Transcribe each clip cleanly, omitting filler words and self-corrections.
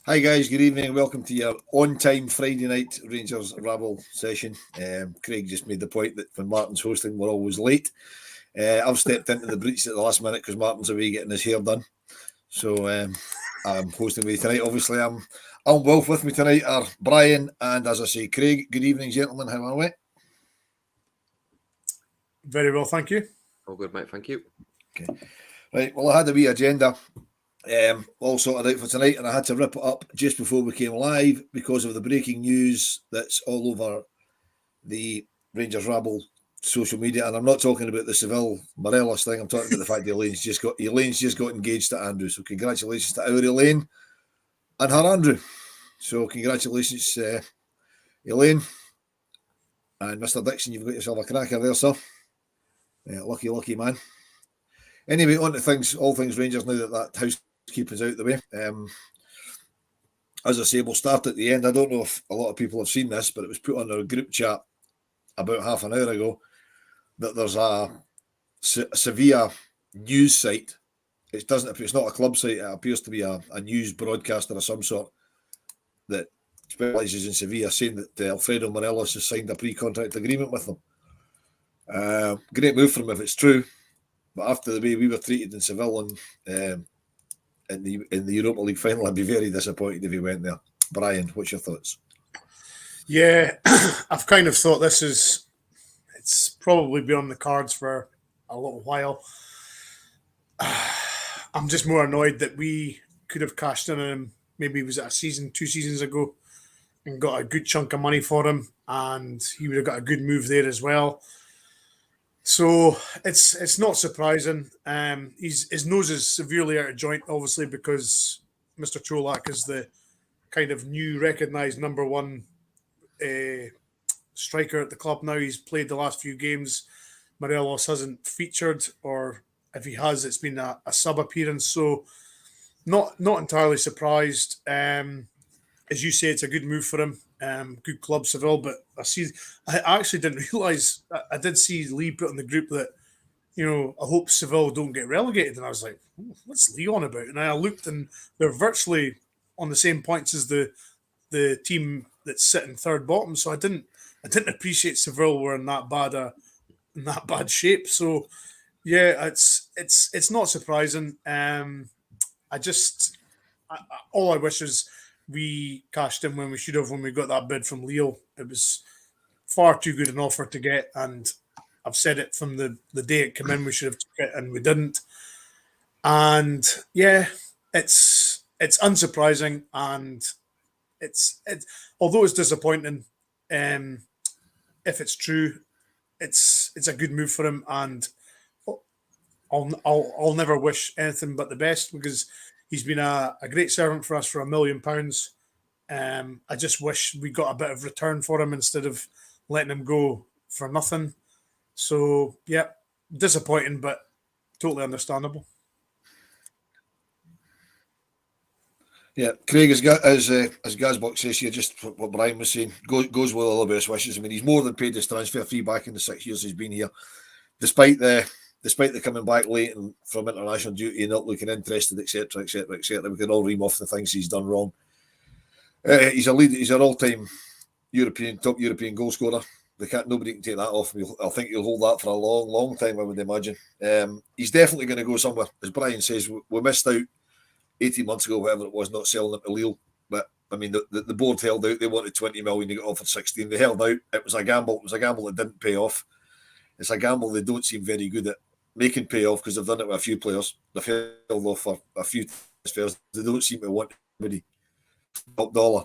Hi guys, good evening. Welcome to your on-time Friday night Rangers Rabble session. Craig just made the point that when Martin's hosting, we're always late. I've stepped into the breach at the last minute because Martin's away getting his hair done. So I'm hosting with you tonight. Obviously, I'm Wolf. With me tonight are Brian and, as I say, Craig. Good evening, gentlemen. How are we? Very well, thank you. All good, mate. Thank you. Okay. Right. Well, I had a wee agenda. All sorted out for tonight, and I had to rip it up just before we came live because of the breaking news that's all over the Rangers Rabble social media. And I'm not talking about the Seville Morelos thing. I'm talking about the fact that Elaine's just got engaged to Andrew. So congratulations to our Elaine and her Andrew. So congratulations, Elaine and Mr. Dixon. You've got yourself a cracker there, sir. Lucky man. Anyway, on to things, all things Rangers now that housekeeping's out the way. As I say, we'll start at the end. I don't know if a lot of people have seen this, but it was put on our group chat about half an hour ago that there's a Sevilla news site. It's not a club site. It appears to be a news broadcaster of some sort that specialises in Sevilla, saying that Alfredo Morelos has signed a pre-contract agreement with them. Great move for him if it's true. But after the way we were treated in Seville and in the Europa League final, I'd be very disappointed if he went there. Brian, what's your thoughts? Yeah, I've kind of thought it's probably been on the cards for a little while. I'm just more annoyed that we could have cashed in on him. Maybe it was a season, 2 seasons ago, and got a good chunk of money for him, and he would have got a good move there as well. So it's not surprising. His nose is severely out of joint, obviously, because Mr. Colak is the kind of new recognised number one striker at the club now. He's played the last few games. Morelos hasn't featured, or if he has, it's been a sub appearance. So not entirely surprised. As you say, it's a good move for him. Good club, Seville, but I actually didn't realise. I did see Lee put in the group that, I hope Seville don't get relegated, and I was like, what's Lee on about? And I looked, and they're virtually on the same points as the team that's sitting third bottom. So I didn't appreciate Seville were in that bad shape. So yeah, it's not surprising. All I wish is we cashed in when we should have when we got that bid from Leo. It was far too good an offer to get, and I've said it from the day it came in, we should have took it, and we didn't. And yeah, it's unsurprising, and it's although it's disappointing, if it's true, it's a good move for him, and I'll never wish anything but the best because he's been a great servant for us for £1 million. I just wish we got a bit of return for him instead of letting him go for nothing. So, yeah, disappointing, but totally understandable. Yeah, Craig, as Gazbox says here, just what Brian was saying, goes with all the best wishes. I mean, he's more than paid his transfer fee back in the 6 years he's been here, despite the coming back late and from international duty and not looking interested, etc., etc., etc. We can all ream off the things he's done wrong. He's an all-time top European goal scorer. Nobody can take that off him. I think he'll hold that for a long, long time, I would imagine. He's definitely going to go somewhere. As Brian says, we missed out 18 months ago, whatever it was, not selling him to Lille. But, I mean, the board held out. They wanted 20 million. They got offered 16. They held out. It was a gamble. It was a gamble that didn't pay off. It's a gamble they don't seem very good at making pay off because they've done it with a few players. They've held off for a few transfers. They don't seem to want anybody top dollar.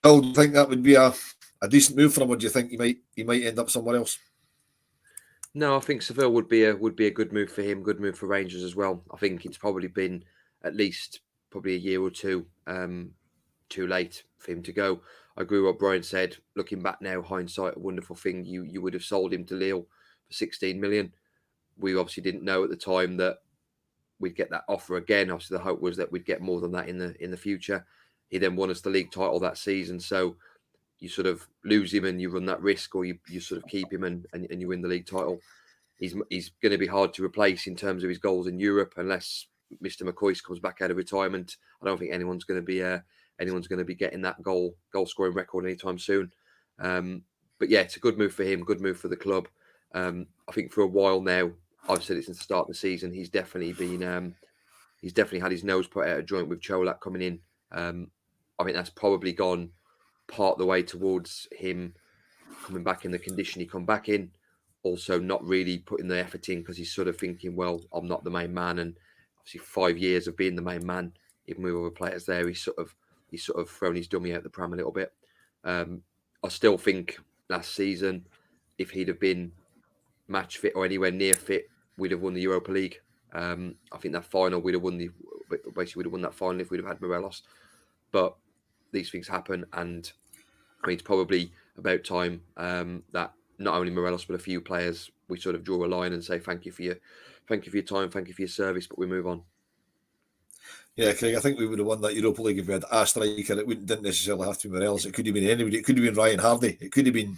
Bill, do you think that would be a decent move for him, or do you think he might end up somewhere else? No, I think Seville would be a good move for him, good move for Rangers as well. I think it's probably been at least probably a year or two too late for him to go. I agree with what Brian said. Looking back now, hindsight, a wonderful thing. You would have sold him to Lille for 16 million. We obviously didn't know at the time that we'd get that offer again. Obviously, the hope was that we'd get more than that in the future. He then won us the league title that season, so you sort of lose him and you run that risk, or you sort of keep him and you win the league title. He's going to be hard to replace in terms of his goals in Europe unless Mr. McCoist comes back out of retirement, I don't think anyone's going to be getting that goal scoring record anytime soon. But yeah, it's a good move for him, good move for the club. I think for a while now, I've said it since the start of the season, he's definitely had his nose put out of joint with Colak coming in. I think that's probably gone part of the way towards him coming back in the condition he come back in. Also, not really putting the effort in because he's sort of thinking, well, I'm not the main man, and obviously 5 years of being the main man, even with other players there, he's sort of thrown his dummy out the pram a little bit. I still think last season, if he'd have been match fit or anywhere near fit, we'd have won the Europa League. I think that final we'd have won that final if we'd have had Morelos. But these things happen, and I mean, it's probably about time that not only Morelos but a few players, we sort of draw a line and say thank you for your time, thank you for your service, but we move on. Yeah, Craig, I think we would have won that Europa League if we had a striker. It didn't necessarily have to be Morelos. It could have been anybody. It could have been Ryan Hardy. It could have been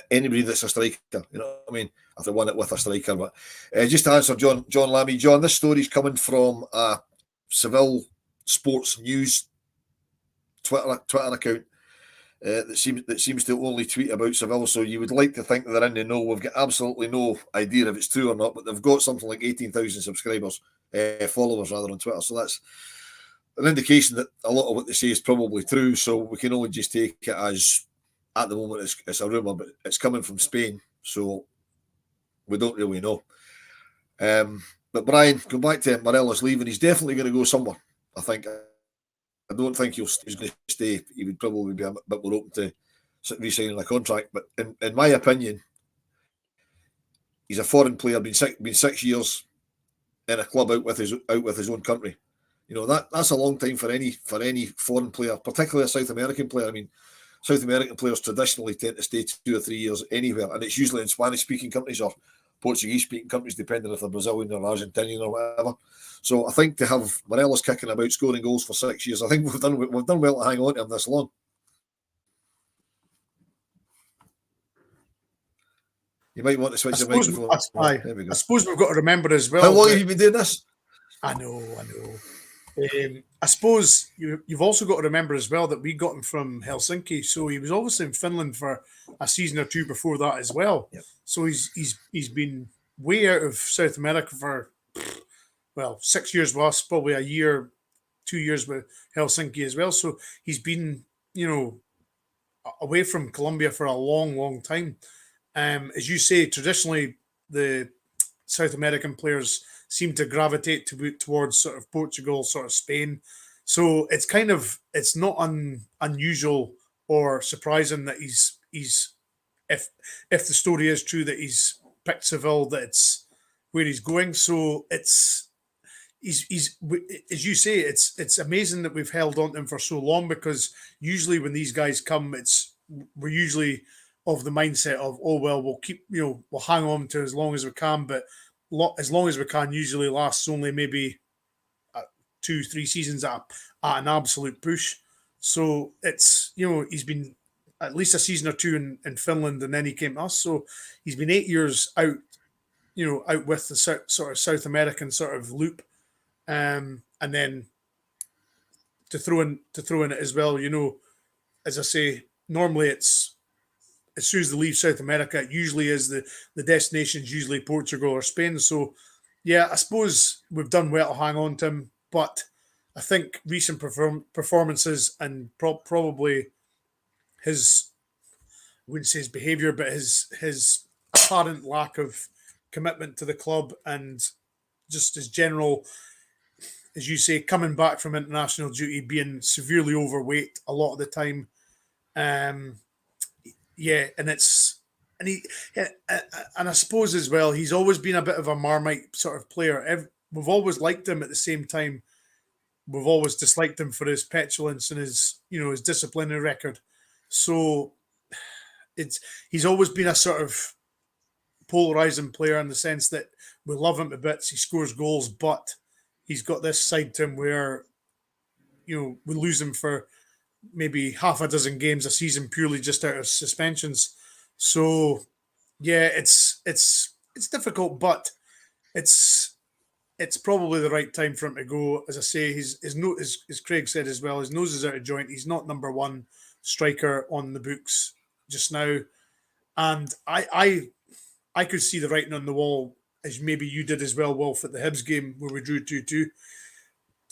anybody that's a striker. You know what I mean? If they won it with a striker. But just to answer John Lammy, John, this story's coming from a Seville Sports News Twitter account. That seems to only tweet about Seville, so you would like to think that they're in the know. We've got absolutely no idea if it's true or not, but they've got something like 18,000 subscribers, followers rather, on Twitter. So that's an indication that a lot of what they say is probably true. So we can only just take it as, at the moment, it's a rumour, but it's coming from Spain, so we don't really know. But Brian, going back to Morelos leaving, he's definitely going to go somewhere, I think. I don't think he's going to stay. He would probably be a bit more open to re-signing a contract. But in my opinion, he's a foreign player, been 6 years in a club out with his own country. You know, that's a long time for any foreign player, particularly a South American player. I mean, South American players traditionally tend to stay 2 or 3 years anywhere, and it's usually in Spanish-speaking countries or Portuguese-speaking countries, depending if they're Brazilian or Argentinian or whatever. So I think to have Morelos kicking about, scoring goals for 6 years, I think we've done well to hang on to him this long. You might want to switch your microphone. There we go. I suppose we've got to remember as well. How long have you been doing this? I know. I suppose you've also got to remember as well that we got him from Helsinki, so he was obviously in Finland for a season or two before that as well. Yep. So he's been way out of South America for 6 years with us, probably a year, 2 years with Helsinki as well. So he's been, away from Colombia for a long, long time. As you say, traditionally the South American players seem to gravitate towards sort of Portugal, sort of Spain. So it's not unusual or surprising that he's if the story is true that he's picked Seville, that it's where he's going. So he's as you say, it's amazing that we've held on to him for so long, because usually when these guys come, we're usually of the mindset of, oh well, we'll keep, we'll hang on to as long as we can, but as long as we can usually lasts only maybe 2-3 seasons at an absolute push. So it's, he's been at least a season or two in Finland, and then he came to us. So he's been 8 years out, out with the sort of South American sort of loop. And then to throw in it as well, as I say, normally it's, as soon as they leave South America, it usually is the destination's usually Portugal or Spain. So, yeah, I suppose we've done well to hang on to him, but I think recent performances and probably his, I wouldn't say his behaviour, but his apparent lack of commitment to the club, and just his general, as you say, coming back from international duty, being severely overweight a lot of the time. And I suppose as well, he's always been a bit of a Marmite sort of player. We've always liked him. At the same time, we've always disliked him for his petulance and his disciplinary record. So he's always been a sort of polarizing player in the sense that we love him to bits. He scores goals, but he's got this side to him where we lose him for maybe half a dozen games a season purely just out of suspensions. So yeah, it's difficult, but it's it's probably the right time for him to go. As I say, as Craig said as well, his nose is out of joint. He's not number one striker on the books just now, and I could see the writing on the wall, as maybe you did as well, Wolf, at the Hibs game where we drew 2-2.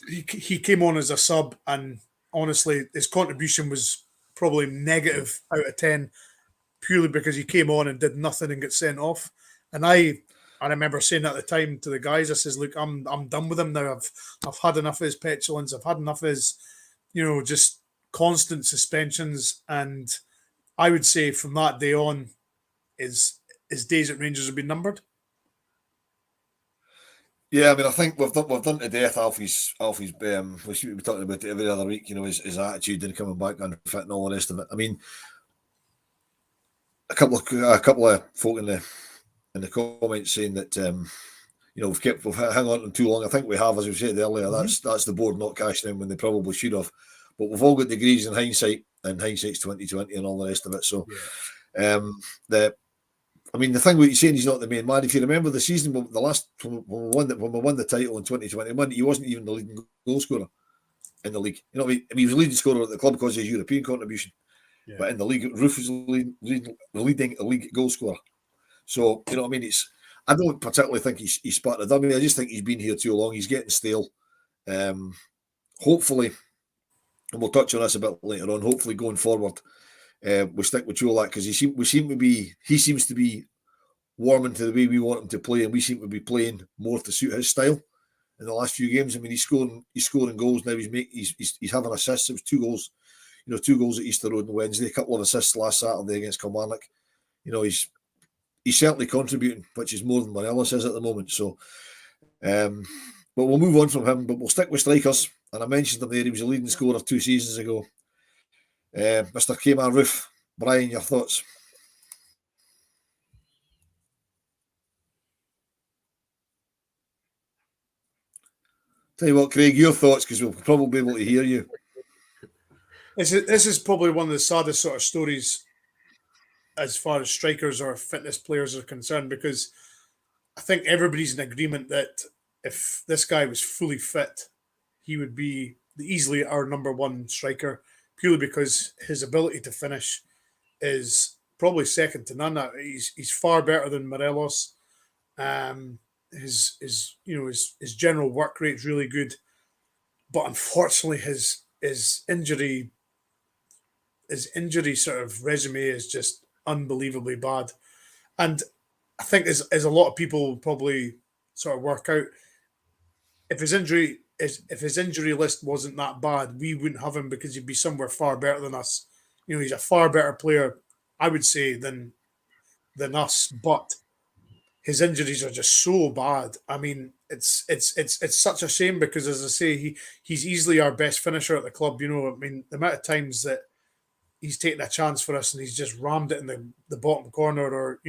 He came on as a sub, and honestly, his contribution was probably negative out of 10, purely because he came on and did nothing and got sent off. And I remember saying at the time to the guys, I says, "Look, I'm done with him now. I've had enough of his petulance. I've had enough of his, just constant suspensions." And I would say from that day on, his days at Rangers have been numbered. Yeah, I mean, I think we've done to death Alfie's we should be talking about it every other week, his attitude and coming back unfit and all the rest of it. I mean, a couple of folk in the comments saying that we've hung on to them too long. I think we have, as we said earlier. Mm-hmm. That's the board not cashing in when they probably should have. But we've all got degrees in hindsight, and hindsight's 2020 and all the rest of it. So, the thing with you saying he's not the main man, if you remember the season, when we won the title in 2021, he wasn't even the leading goal scorer in the league. You know what I mean? He was the leading scorer at the club because of his European contribution. Yeah. But in the league, Roof was the leading league goal scorer. So, you know what I mean? I don't particularly think he's spat the dummy. I just think he's been here too long. He's getting stale. Hopefully, and we'll touch on this a bit later on, hopefully going forward, we stick with Colak, because he seems to be warming to the way we want him to play, and we seem to be playing more to suit his style in the last few games. I mean, he's scoring goals now. He's having assists. It was 2 goals. 2 goals at Easter Road on Wednesday, a couple of assists last Saturday against Kilmarnock. He's certainly contributing, which is more than Morelos is at the moment. So, but we'll move on from him. But we'll stick with strikers. And I mentioned him there. He was a leading scorer 2 seasons ago. Mr. Kemar Roof, Brian, your thoughts? Tell you what, Craig, your thoughts, because we'll probably be able to hear you. This is probably one of the saddest sort of stories as far as strikers or fitness players are concerned, because I think everybody's in agreement that if this guy was fully fit, he would be easily our number one striker, purely because his ability to finish is probably second to none. He's far better than Morelos. His general work rate is really good, but unfortunately his injury sort of resume is just unbelievably bad. And I think as a lot of people probably sort of work out, if his injury list wasn't that bad, we wouldn't have him, because he'd be somewhere far better than us. He's a far better player, I would say, than us, but his injuries are just so bad. I mean, it's such a shame, because, as I say, he's easily our best finisher at the club. I mean, the amount of times that he's taken a chance for us and he's just rammed it in the bottom corner, or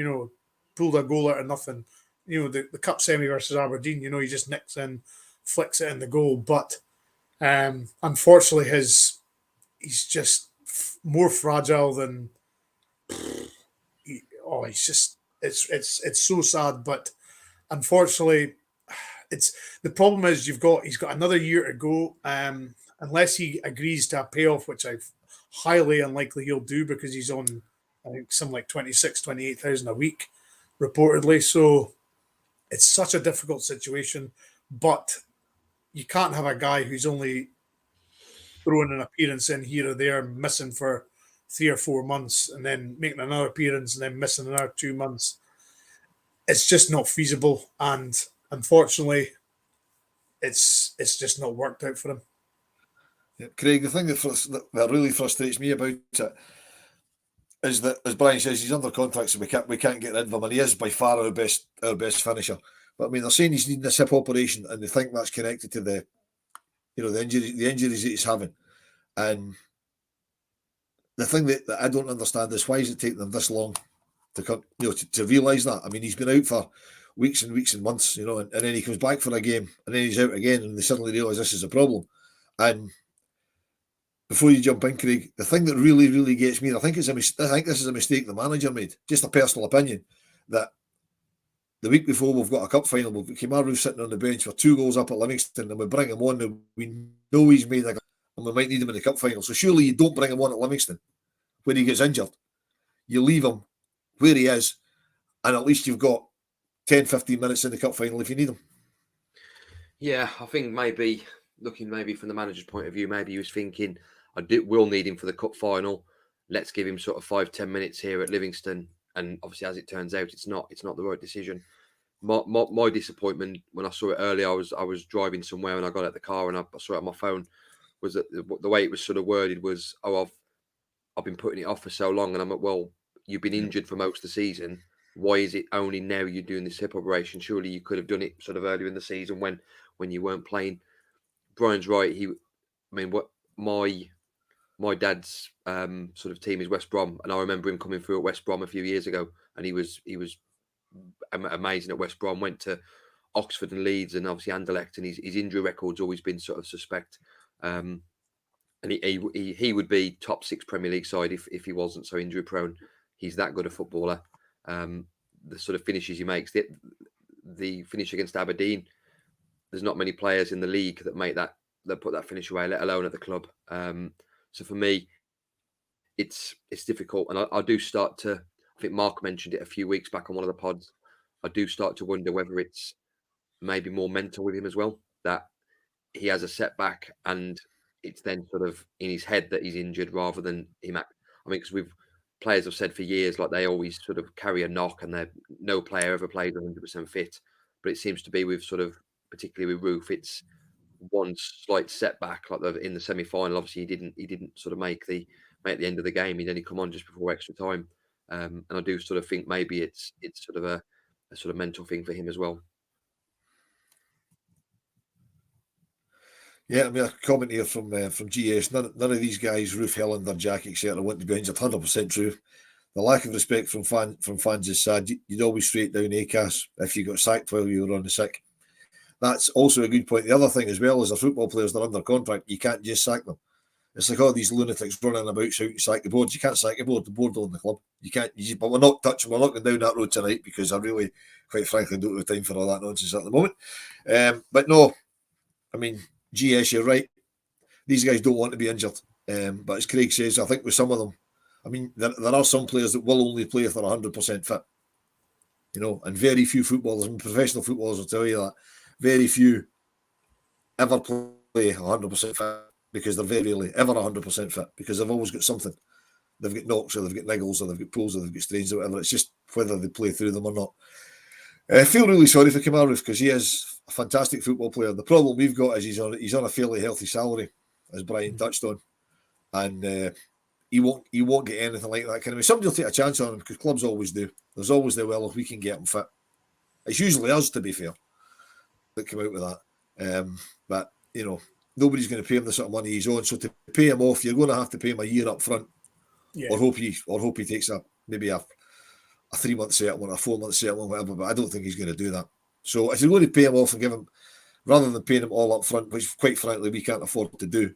pulled a goal out of nothing. The cup semi versus Aberdeen, he just nicks in, flicks it in the goal. But unfortunately, he's just more fragile than. He's just. It's so sad, but unfortunately, the problem is he's got another year to go. Unless he agrees to a payoff, which I highly unlikely he'll do, because he's on, I think, something like 28,000 a week, reportedly. So it's such a difficult situation, but you can't have a guy who's only throwing an appearance in here or there, missing for 3 or 4 months, and then making another appearance and then missing another 2 months. It's just not feasible, and unfortunately, it's just not worked out for him. Yeah, Craig, the thing that really frustrates me about it is that, as Brian says, he's under contract, so we can't get rid of him, and he is by far our best finisher. But I mean, they're saying he's needing this hip operation, and they think that's connected to the injuries that he's having. And the thing that I don't understand is, why is it taking them this long to realise that? I mean, he's been out for weeks and weeks and months, and then he comes back for a game, and then he's out again, and they suddenly realise this is a problem. And before you jump in, Craig, the thing that really, really gets me, I think this is a mistake the manager made. Just a personal opinion, that the week before we've got a cup final. We've got Kemaru sitting on the bench with 2 goals up at Livingston, and we bring him on, and we know he's made and we might need him in the cup final. So surely you don't bring him on at Livingston when he gets injured. You leave him where he is, and at least you've got 10, 15 minutes in the cup final if you need him. Yeah, I think maybe looking from the manager's point of view, maybe he was thinking, we'll need him for the cup final. Let's give him sort of 5-10 minutes here at Livingston. And obviously, as it turns out, it's not the right decision. My disappointment when I saw it earlier, I was driving somewhere and I got out the car and I saw it on my phone, was that the way it was sort of worded was, I've been putting it off for so long, and I'm like, well, you've been injured for most of the season. Why is it only now you're doing this hip operation? Surely you could have done it sort of earlier in the season when you weren't playing. Brian's right. What my dad's sort of team is West Brom, and I remember him coming through at West Brom a few years ago, and he was amazing at West Brom. Went to Oxford and Leeds, and obviously Anderlecht, and his injury record's always been sort of suspect. And he would be top 6 Premier League side if he wasn't so injury prone. He's that good a footballer. The sort of finishes he makes, the finish against Aberdeen, there's not many players in the league that put that finish away, let alone at the club. So for me, it's difficult, and I do start to. I think Mark mentioned it a few weeks back on one of the pods. I do start to wonder whether it's maybe more mental with him as well, that he has a setback and it's then sort of in his head that he's injured rather than him. Because players have said for years, like they always sort of carry a knock, and no player ever played 100% fit. But it seems to be with sort of, particularly with Roof, it's one slight setback, like in the semi-final. Obviously, he didn't sort of make the end of the game. He'd only come on just before extra time, and I do sort of think maybe it's sort of a sort of mental thing for him as well. Yeah, I mean, a comment here from GS. None of these guys, Roof, Hellander, Jack, etc., want to be injured. 100% true. The lack of respect from fans is sad. You'd always straight down ACAS if you got sacked while you were on the sick. That's also a good point. The other thing as well is, the football players that are under contract, you can't just sack them. It's like all these lunatics running about shouting sack the board. You can't sack the board. The board owns the club. You can't. But we're not going down that road tonight, because I really, quite frankly, don't have time for all that nonsense at the moment. But no, I mean, GS, you're right. These guys don't want to be injured. But as Craig says, I think with some of them, I mean, there are some players that will only play if they're 100% fit. And very few footballers, professional footballers will tell you that, very few ever play 100% fit, because they're very rarely ever 100% fit, because they've always got something. They've got knocks, or they've got niggles, or they've got pulls, or they've got strains, or whatever. It's just whether they play through them or not. I feel really sorry for Kemaru, because he is a fantastic football player. The problem we've got is he's on a fairly healthy salary, as Brian touched on, and he won't get anything like that kind of way. Somebody will take a chance on him, because clubs always do. There's always the, well, if we can get him fit. It's usually us, to be fair, that come out with that. But nobody's going to pay him the sort of money he's on. So to pay him off, you're going to have to pay him a year up front, or hope he takes maybe a 3-month settlement, a 4-month settlement, whatever. But I don't think he's going to do that. So if you're going to pay him off and give him, rather than paying him all up front, which quite frankly we can't afford to do,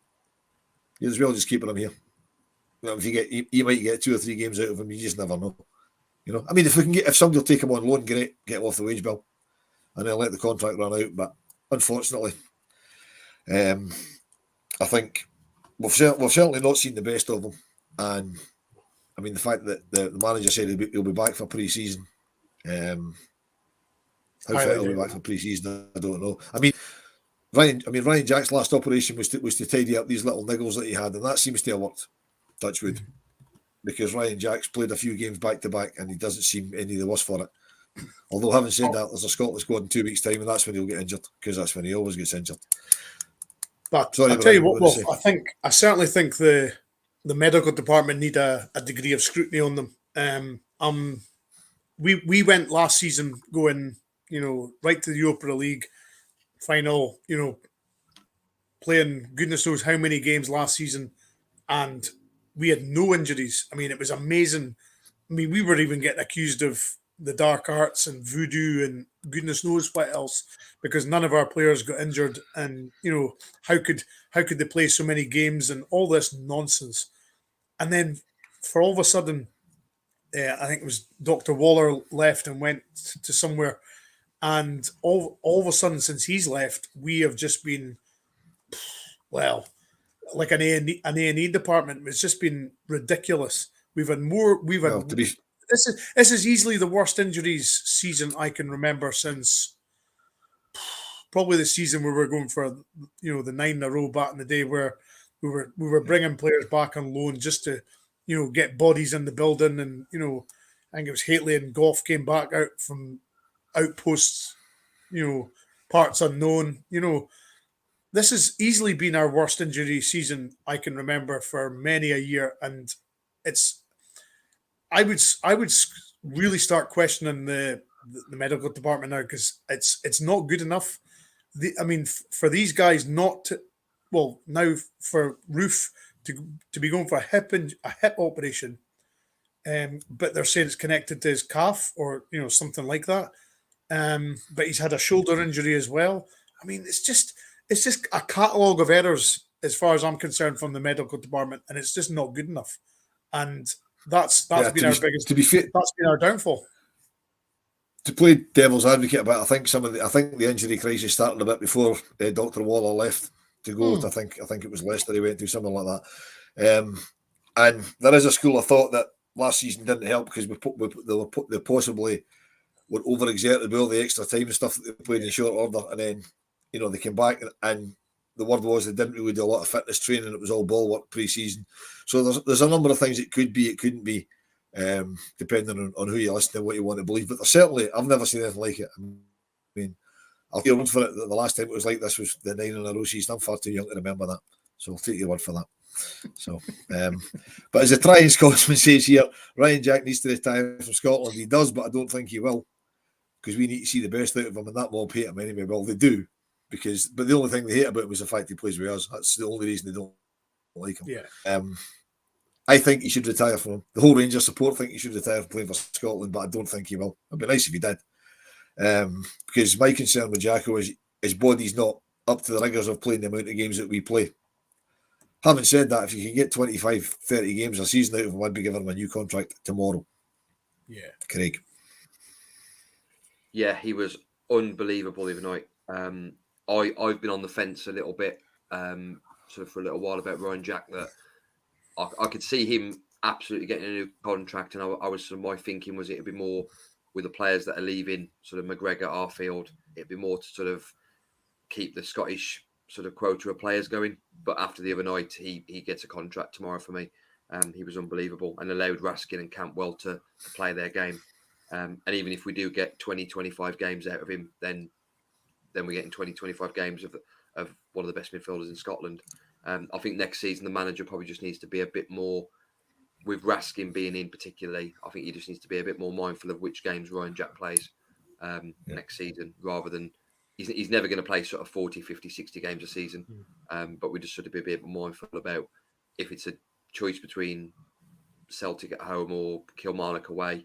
you're as well just keeping him here. If you might get 2 or 3 games out of him, you just never know. I mean, if somebody will take him on loan, great, get him off the wage bill, and then let the contract run out. But unfortunately, I think we've certainly not seen the best of him. And I mean, the fact that the manager said he'll be back for pre-season. How fit he'll be back for pre-season, I don't know. I mean, Ryan Jack's last operation was to tidy up these little niggles that he had, and that seems to have worked. Touchwood, because Ryan Jack's played a few games back to back, and he doesn't seem any the worse for it. Although, having said that, there's a Scotland squad in 2 weeks' time, and that's when he'll get injured, because that's when he always gets injured. But I'll tell you what, Wolf, I certainly think the medical department need a degree of scrutiny on them. We went last season going, right to the Europa League final, playing goodness knows how many games last season, and we had no injuries. I mean, it was amazing. I mean, we were even getting accused of the dark arts and voodoo and goodness knows what else, because none of our players got injured. And how could they play so many games and all this nonsense? And then for all of a sudden, I think it was Dr. Waller left and went to somewhere, And all of a sudden, since he's left, we have just been, well, like an A&E department. It's just been ridiculous. We've had more. Well, to be This is easily the worst injuries season I can remember since probably the season where we're going for the 9 in a row back in the day, where we were bringing players back on loan just to get bodies in the building. And I think it was Haitley and Goff came back out from outposts, parts unknown. This has easily been our worst injury season I can remember for many a year, and it's I would really start questioning the medical department now, because it's not good enough. For these guys not to, well, now for Roof to be going for a hip operation, but they're saying it's connected to his calf or something like that. But he's had a shoulder injury as well. I mean, it's just a catalogue of errors as far as I'm concerned from the medical department, and it's just not good enough. And that's been our biggest. To be fair, that's been our downfall. To play devil's advocate a bit, I think the injury crisis started a bit before Dr. Waller left to go. I think it was Leicester he went to, something like that. And there is a school of thought that last season didn't help because they possibly were overexerted with all the extra time and stuff that they played in short order, and then they came back and the word was they didn't really do a lot of fitness training. It was all ball work pre-season. So there's a number of things it could be, it couldn't be, depending on who you listen to and what you want to believe. But there's certainly, I've never seen anything like it. I mean, I'll take your word for it. The last time it was like this was the 9 in a row season. I'm far too young to remember that. So I'll take your word for that. So, but as the trying Scotsman says here, Ryan Jack needs to retire from Scotland. He does, but I don't think he will, because we need to see the best out of him, and that mob hate him anyway. Well, they do, but the only thing they hate about him is the fact he plays with us. That's the only reason they don't like him. Yeah. I think he should retire from him. The whole Rangers support think he should retire from playing for Scotland, but I don't think he will. It'd be nice if he did. Because my concern with Jacko is his body's not up to the rigours of playing the amount of games that we play. Having said that, if you can get 25, 30 games a season out of him, I'd be giving him a new contract tomorrow. Yeah. Craig. Yeah, he was unbelievable the other night. I've been on the fence a little bit, sort of for a little while about Ryan Jack, that I could see him absolutely getting a new contract, and I was sort of, my thinking was it'd be more with the players that are leaving, sort of McGregor, Arfield, it'd be more to sort of keep the Scottish sort of quota of players going. But after the other night, he gets a contract tomorrow for me. He was unbelievable and allowed Raskin and Campbell to play their game. And even if we do get 20, 25 games out of him, then we're getting 20, 25 games of one of the best midfielders in Scotland. I think next season the manager probably just needs to be a bit more, with Raskin being in particularly, I think he just needs to be a bit more mindful of which games Ryan Jack plays next season, rather than he's never going to play sort of 40, 50, 60 games a season. But we just sort of be a bit more mindful about if it's a choice between Celtic at home or Kilmarnock away,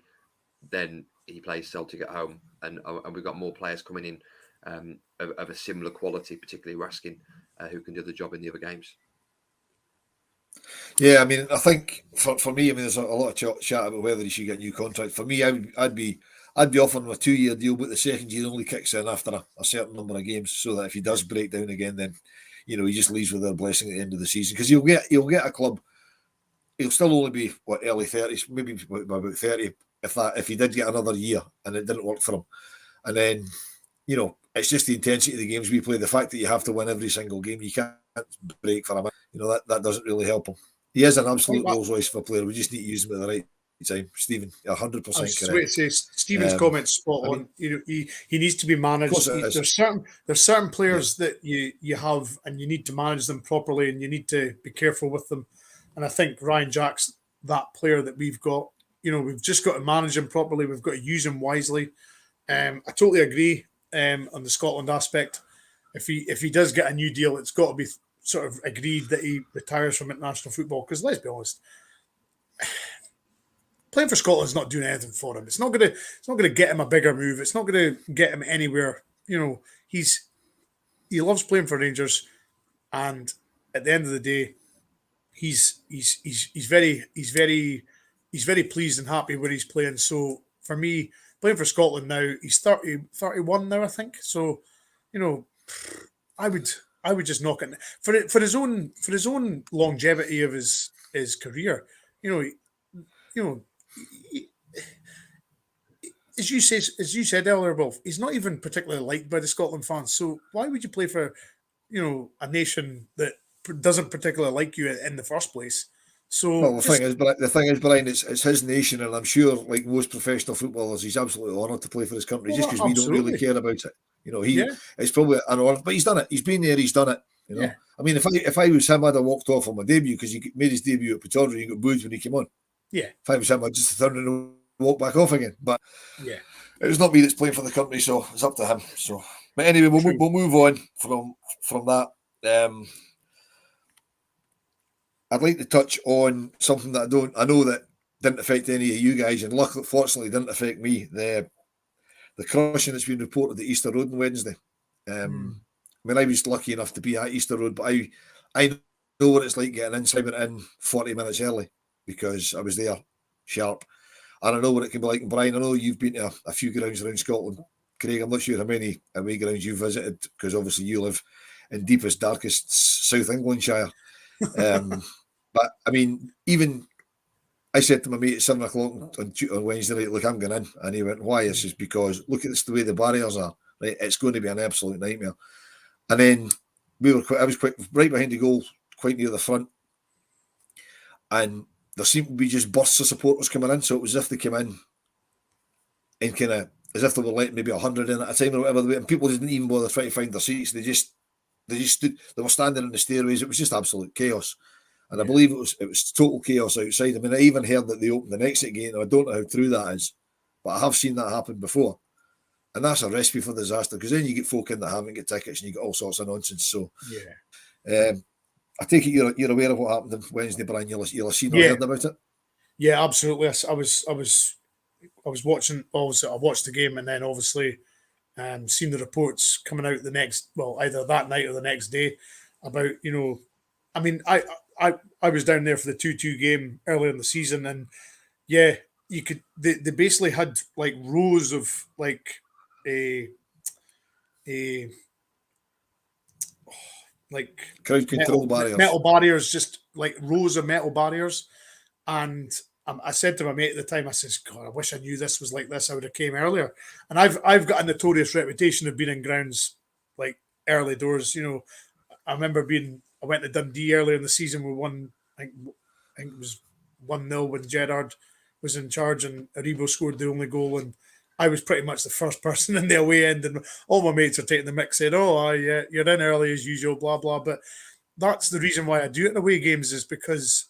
then he plays Celtic at home, and we've got more players coming in of a similar quality, particularly Raskin, who can do the job in the other games. Yeah, I mean, I think for me, I mean, there's a lot of chat about whether he should get a new contract. For me, I'd be offering him a 2-year deal, but the second year only kicks in after a certain number of games, so that if he does break down again, then he just leaves with a blessing at the end of the season, because he'll get a club. He'll still only be early 30s, maybe about 30, if he did get another year and it didn't work for him, and then it's just the intensity of the games we play. The fact that you have to win every single game, you can't break for him. That doesn't really help him. He is an absolute Rolls Royce for a player. We just need to use him at the right time. Stephen, 100% correct. Stephen's comments spot on. He needs to be managed. There's certain players that you have, and you need to manage them properly, and you need to be careful with them. And I think Ryan Jack's that player that we've got. We've just got to manage him properly. We've got to use him wisely. I totally agree on the Scotland aspect. If he does get a new deal, it's got to be sort of agreed that he retires from international football. Because let's be honest, playing for Scotland is not doing anything for him. It's not going to get him a bigger move. It's not going to get him anywhere. He loves playing for Rangers, and at the end of the day, he's very pleased and happy where he's playing. So for me, playing for Scotland now. He's 31 now, I think. So, you know, I would just knock it for his own longevity of his career. You know, he- as you said earlier, Wolf, he's not even particularly liked by the Scotland fans. So why would you play for, a nation that doesn't particularly like you in the first place? So Well, the thing is, Brian, it's his nation, and I'm sure, like most professional footballers, he's absolutely honoured to play for his country. Just because we don't really care about it, it's probably an honour. But he's done it. He's been there. He's done it. Yeah. I mean, if I was him, I'd have walked off on my debut because he made his debut at Pittodrie. He got booed when he came on. Yeah. If I was him, I'd just turn and walk back off again. But yeah, it was not me that's playing for the country, so it's up to him. So, but anyway, we'll move on from that. I'd like to touch on something that I know that didn't affect any of you guys, and luckily, fortunately, didn't affect me. The crushing that's been reported at Easter Road on Wednesday. I mean, I was lucky enough to be at Easter Road, but I know what it's like getting in. So I went in 40 minutes early because I was there sharp. And I know what it can be like. And Brian, I know you've been to a few grounds around Scotland. Craig, I'm not sure how many away grounds you've visited because obviously you live in deepest, darkest South Englandshire. But I mean, even I said to my mate at 7 o'clock on Wednesday night, look, I'm going in. And he went, why? This is because look at this, the way the barriers are. Right, it's going to be an absolute nightmare. And then I was quite right behind the goal, quite near the front. And there seemed to be just bursts of supporters coming in. So it was as if they came in and kind of, as if they were letting maybe 100 in at a time or whatever. And people didn't even bother trying to find their seats. They just stood, they were standing in the stairways. It was just absolute chaos. And I believe it was total chaos outside. I mean, I even heard that they opened an exit gate. And I don't know how true that is, but I have seen that happen before. And that's a recipe for disaster because then you get folk in that haven't got tickets and you get all sorts of nonsense. So, I take it you're aware of what happened on Wednesday, Brian. You'll have seen or heard about it. Yeah, absolutely. I was watching. Obviously, I watched the game and then obviously seen the reports coming out either that night or the next day about I mean, I was down there for the 2-2 game earlier in the season, and yeah, you could. They basically had like rows of like a like crowd control barriers, metal barriers, just like rows of metal barriers. And I said to my mate at the time, I says, God, I wish I knew this was like this. I would have came earlier. And I've got a notorious reputation of being in grounds like early doors. I remember I went to Dundee earlier in the season. We won, I think it was 1-0 when Gerrard was in charge and Aribo scored the only goal. And I was pretty much the first person in the away end, and all my mates are taking the mick, saying, "Oh, yeah, you're in early as usual," blah blah. But that's the reason why I do it in away games, is because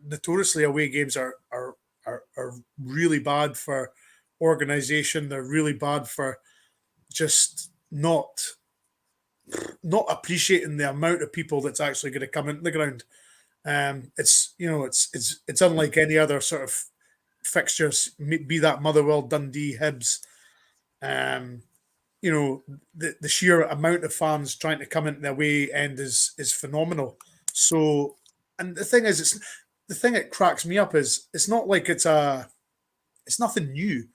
notoriously away games are really bad for organisation. They're really bad for just not appreciating the amount of people that's actually going to come into the ground. It's unlike any other sort of fixtures, be that Motherwell, Dundee, Hibs. The sheer amount of fans trying to come into the away end is phenomenal. So, and the thing is, the thing that cracks me up is it's not like it's nothing new.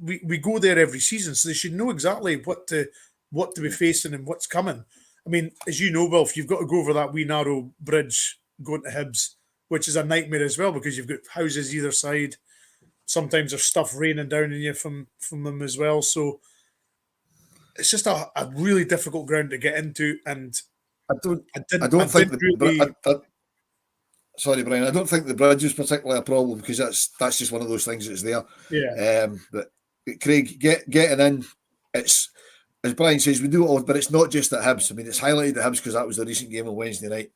We go there every season, so they should know exactly what to be facing and what's coming. I mean, as you know, Wilf, you've got to go over that wee narrow bridge going to Hibs, which is a nightmare as well because you've got houses either side. Sometimes there's stuff raining down on you from them as well. So it's just a really difficult ground to get into. And sorry, Brian, I don't think the bridge is particularly a problem because that's just one of those things that's there. Yeah. But Craig, getting in, it's, as Brian says, we do it all, but it's not just at Hibs. I mean, it's highlighted at Hibs because that was the recent game on Wednesday night.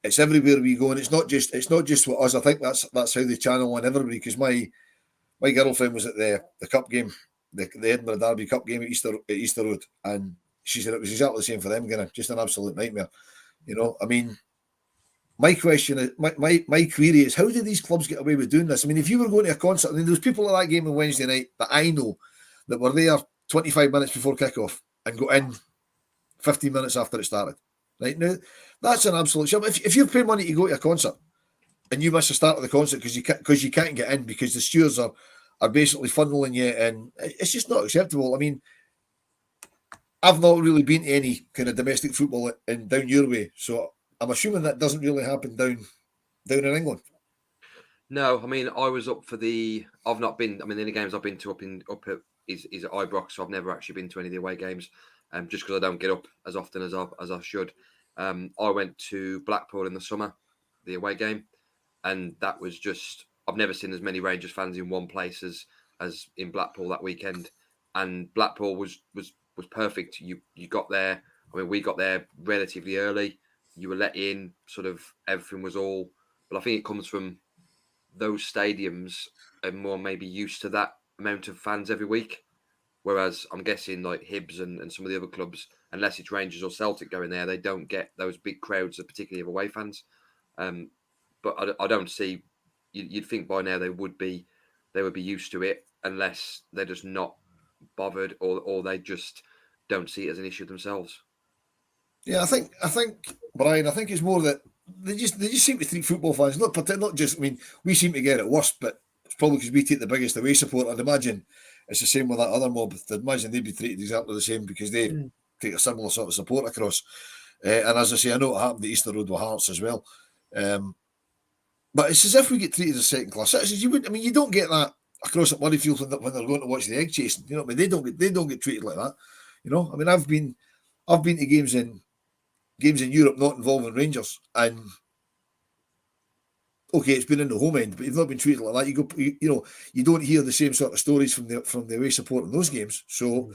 It's everywhere we go, and it's not just with us. I think that's how they channel on everybody. Because my girlfriend was at the cup game, the Edinburgh Derby Cup game at Easter Road, and she said it was exactly the same for them. Just an absolute nightmare. I mean, my question is, my query is, how did these clubs get away with doing this? I mean, if you were going to a concert, I mean, there was people at that game on Wednesday night that I know that were there 25 minutes before kickoff and got in 15 minutes after it started. Right now, that's an absolute shame. If you've paid money to go to a concert and you miss the start of the concert because you can't get in because the stewards are are basically funneling you, and it's just not acceptable. I mean, I've not really been to any kind of domestic football down your way, so I'm assuming that doesn't really happen down in England. No, I mean, I was up for the. I've not been. I mean, the only games I've been to up at is at Ibrox, so I've never actually been to any of the away games. Just because I don't get up as often as I should. I went to Blackpool in the summer, the away game, and that was just. I've never seen as many Rangers fans in one place as in Blackpool that weekend, and Blackpool was perfect. You got there. I mean, we got there relatively early. You were let in. Sort of everything was all. But I think it comes from those stadiums are more maybe used to that amount of fans every week. Whereas I'm guessing like Hibs and some of the other clubs, unless it's Rangers or Celtic going there, they don't get those big crowds, particularly of away fans. But I don't see. You'd think by now they would be used to it, unless they're just not bothered or they just don't see it as an issue themselves. Yeah, I think Brian, I think it's more that they just seem to treat football fans not just. I mean, we seem to get it worse, but it's probably because we take the biggest away support. I'd imagine it's the same with that other mob. I'd imagine they'd be treated exactly the same because they take a similar sort of support across. And as I say, I know it happened at Easter Road with Hearts as well. But it's as if we get treated as second class citizens. You don't get that across at Murrayfield when they're going to watch the egg chasing. You know what I mean? They don't get treated like that. You know, I mean, I've been to games in Europe not involving Rangers, and okay, it's been in the home end, but you've not been treated like that. You don't hear the same sort of stories from the away support in those games. So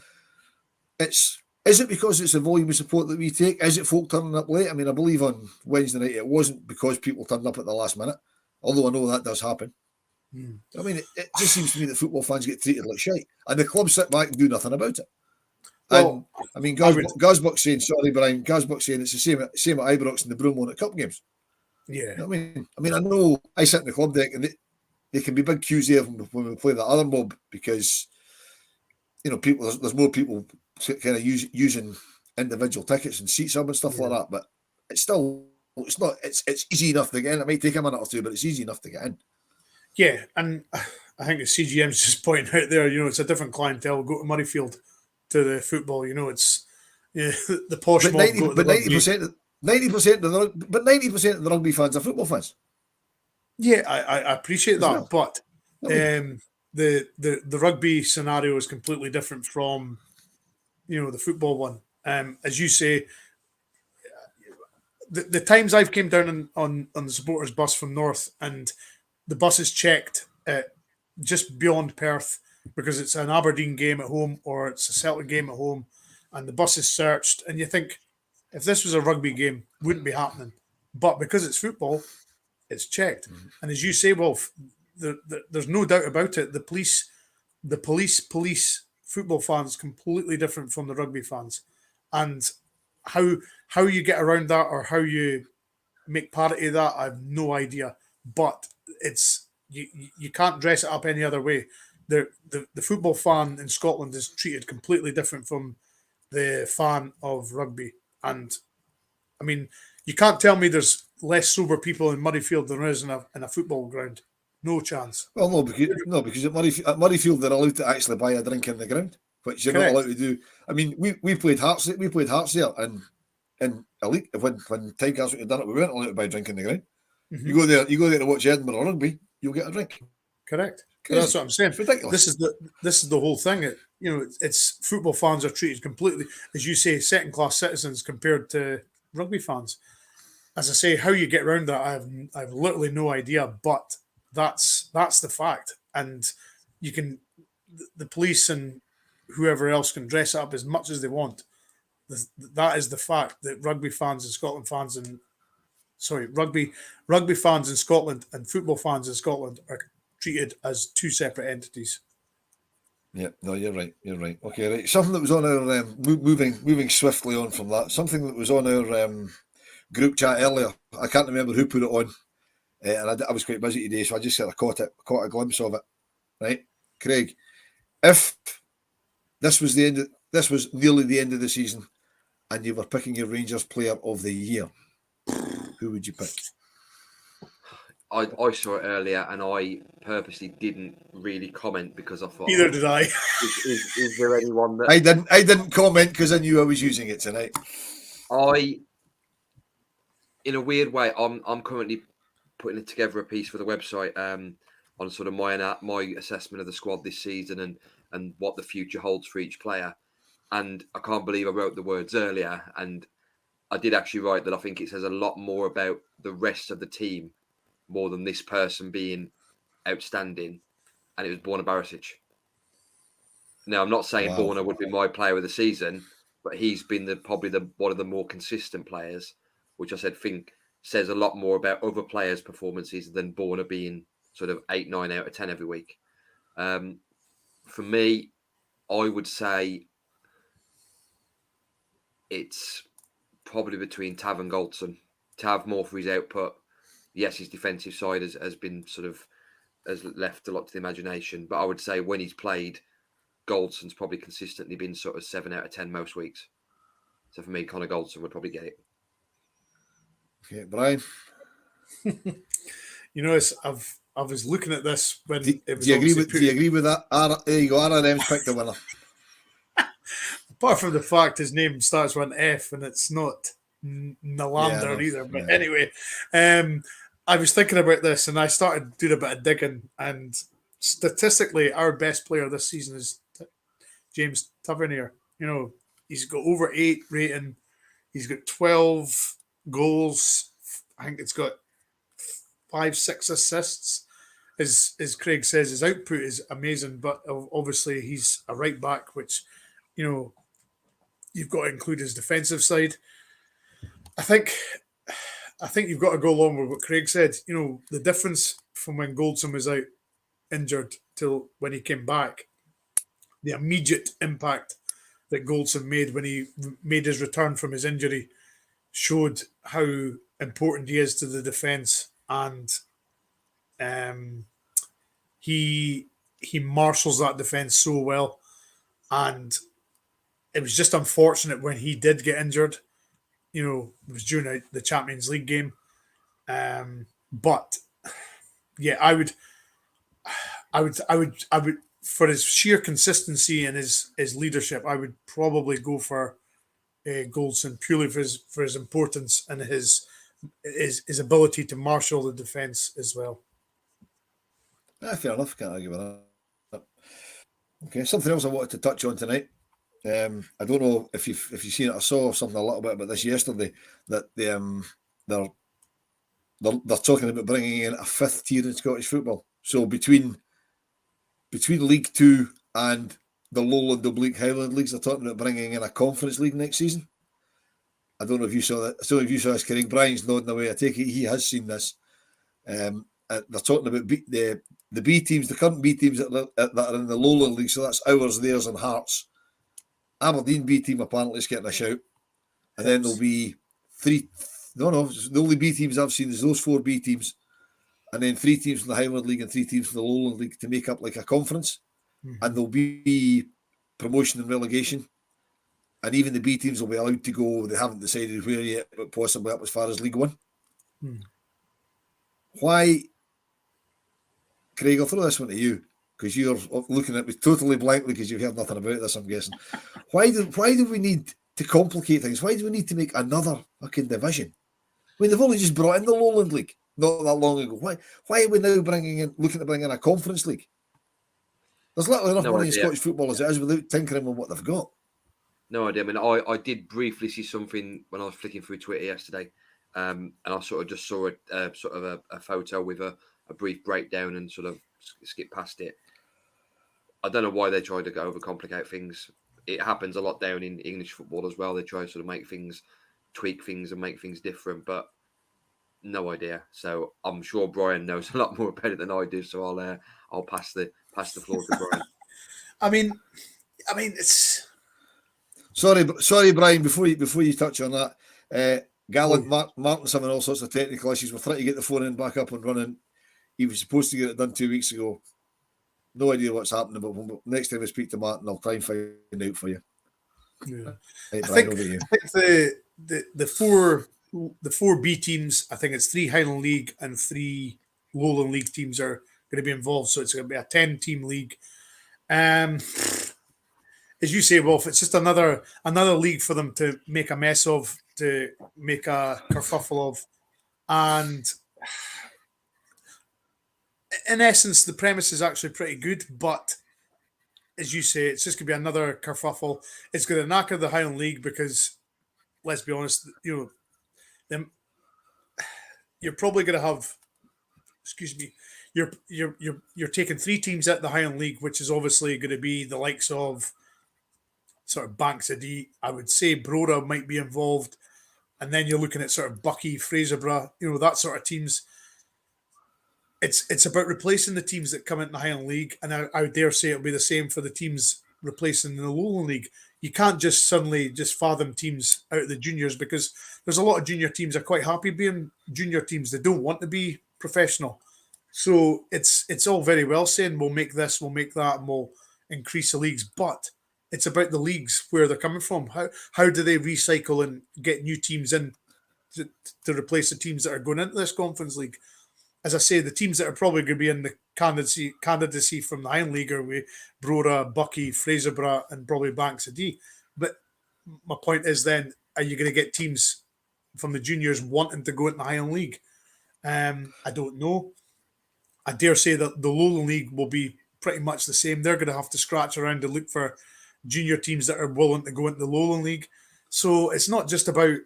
is it because it's the volume of support that we take? Is it folk turning up late? I mean, I believe on Wednesday night it wasn't because people turned up at the last minute, although I know that does happen. I mean, it just seems to me that football fans get treated like shite, and the club sit back and do nothing about it. Well, and I mean, Gazbuck's saying, sorry, Brian, Gazbuck's saying it's the same at Ibrox and the Broomloan at Cup games. Yeah. You know what I mean, I know I sit in the club deck and they can be big queues there when we play that other mob because, you know, there's more people kind of using individual tickets and seats up and stuff like that. But it's easy enough to get in. It might take a minute or two, but it's easy enough to get in. Yeah, and I think the CGM's just pointing out there, you know, it's a different clientele. Go to Murrayfield to the football, you know, it's the posh mob. But 90% of the rugby fans are football fans. Yeah, I appreciate that, but the rugby scenario is completely different from, you know, the football one. As you say, the times I've came down on the supporters bus from North and the bus is checked just beyond Perth because it's an Aberdeen game at home or it's a Celtic game at home, and the bus is searched, and you think if this was a rugby game, wouldn't be happening, but because it's football, it's checked. And as you say, Wolf, there's no doubt about it. The police football fans completely different from the rugby fans, and how you get around that or how you make parity of that, I have no idea. But it's you can't dress it up any other way. The football fan in Scotland is treated completely different from the fan of rugby, and I mean, you can't tell me there's less sober people in Murrayfield than there is in a football ground. No chance. Well, no, because at Murrayfield they're allowed to actually buy a drink in the ground, which you're not allowed to do. I mean, we played Hearts. We played Hearts there, and in Elite when Tynecastle had done it, we weren't allowed to buy a drink in the ground. You go there to watch Edinburgh rugby, you'll get a drink. Correct. That's what I'm saying. It's ridiculous. This is the whole thing. It's football fans are treated completely, as you say, second class citizens compared to rugby fans. As I say, how you get around that, I've literally no idea. But that's the fact, and you can the police and whoever else can dress it up as much as they want. That is the fact that rugby fans in Scotland rugby fans in Scotland and football fans in Scotland are treated as two separate entities. Yeah, no, you're right. Okay, right. Something that was on our moving swiftly on from that. Something that was on our group chat earlier. I can't remember who put it on, and I was quite busy today, so I just said I caught a glimpse of it. Right, Craig. If this was nearly the end of the season, and you were picking your Rangers Player of the Year, who would you pick? I saw it earlier, and I purposely didn't really comment because I thought, Neither did I. Is there anyone that I didn't comment because I knew I was using it tonight. In a weird way, I'm currently putting together a piece for the website on sort of my assessment of the squad this season and what the future holds for each player. And I can't believe I wrote the words earlier, and I did actually write that I think it says a lot more about the rest of the team more than this person being outstanding, and it was Borna Barisic. Now, I'm not saying Borna would be my player of the season, but he's been probably one of the more consistent players, which I think says a lot more about other players' performances than Borna being sort of 8, 9 out of 10 every week. For me, I would say it's probably between Tav and Goldson. Tav more for his output. Yes, his defensive side has been has left a lot to the imagination, but I would say when he's played, Goldson's probably consistently been sort of 7 out of 10 most weeks. So for me, Connor Goldson would probably get it. Okay, Brian. I was looking at this when Do it was. you agree with that? There you go. RRM's picked the winner. Apart from the fact his name starts with an F and it's not Nylander either. But anyway, I was thinking about this and I started doing a bit of digging. And statistically, our best player this season is James Tavernier. He's got over 8 rating. He's got 12 goals. I think it's got 5, 6 assists. As Craig says, his output is amazing, but obviously he's a right back, which, you've got to include his defensive side. I think you've got to go along with what Craig said. The difference from when Goldson was out injured till when he came back, the immediate impact that Goldson made when he made his return from his injury showed how important he is to the defense, and he marshals that defense so well. And it was just unfortunate when he did get injured. It was during the Champions League game. But yeah, I would for his sheer consistency and his leadership, I would probably go for Goldson purely for his importance and his ability to marshal the defense as well. Fair enough. Can't argue with that. Okay, something else I wanted to touch on tonight. I don't know if you've seen it. I saw something a little bit about this yesterday that they're talking about bringing in a 5th tier in Scottish football. So between League 2 and the Lowland Oblique Highland leagues, they're talking about bringing in a Conference League next season. I don't know if you saw that. I don't know if you saw this, Craig. Brian's nodding away. I take it he has seen this. They're talking about the B teams, the current B teams that are in the Lowland League. So that's ours, theirs, and Hearts. Aberdeen B team apparently is getting a shout. And then there'll be 3. No, the only B teams I've seen is those 4 B teams. And then 3 teams from the Highland League and 3 teams from the Lowland League to make up like a conference. Mm-hmm. And there'll be promotion and relegation. And even the B teams will be allowed to go. They haven't decided where yet, but possibly up as far as League 1. Why, Craig, I'll throw this one to you, because you're looking at me totally blankly because you've heard nothing about this, I'm guessing. Why do we need to complicate things? Why do we need to make another fucking division? I mean, they've only just brought in the Lowland League not that long ago. Why are we now looking to bring in a Conference League? There's literally enough money in Scottish football as it is without tinkering on what they've got. No idea. I mean, I did briefly see something when I was flicking through Twitter yesterday, and I sort of just saw a photo with a brief breakdown and sort of skip past it. I don't know why they try to overcomplicate things. It happens a lot down in English football as well. They try to sort of tweak things and make things different, but no idea. So I'm sure Brian knows a lot more about it than I do. So I'll pass the floor to Brian. I mean, it's. Sorry, Brian. Before you touch on that, Gallant Martin's having all sorts of technical issues. We're trying to get the phone in back up and running. He was supposed to get it done 2 weeks ago. No idea what's happening, but next time I speak to Martin, I'll try and find out for you. Yeah. Right, I Brian, think the four B teams. I think it's 3 Highland League and 3 Lowland League teams are going to be involved. So it's going to be a 10-team league. As you say, Wolf, it's just another league for them to make a mess of, to make a kerfuffle of. And in essence, the premise is actually pretty good, but as you say, it's just going to be another kerfuffle. It's going to knacker the Highland League because, let's be honest, you're probably going to have, you're taking 3 teams at the Highland League, which is obviously going to be the likes of sort of Banks of D. I would say Brora might be involved, and then you're looking at sort of Bucky, Fraserburgh, that sort of teams. It's about replacing the teams that come into the Highland League, and I would dare say it'll be the same for the teams replacing the Lowland League. You can't just suddenly just fathom teams out of the juniors, because there's a lot of junior teams that are quite happy being junior teams. They don't want to be professional. So it's all very well saying we'll make this, we'll make that, and we'll increase the leagues, but it's about the leagues, where they're coming from. How do they recycle and get new teams in to replace the teams that are going into this Conference League? As I say, the teams that are probably going to be in the candidacy from the Highland League are with Brora, Bucky, Fraserburgh, and probably Banks of D. But my point is then, are you going to get teams from the juniors wanting to go into the Highland League? I don't know. I dare say that the Lowland League will be pretty much the same. They're going to have to scratch around to look for junior teams that are willing to go into the Lowland League. So it's not just about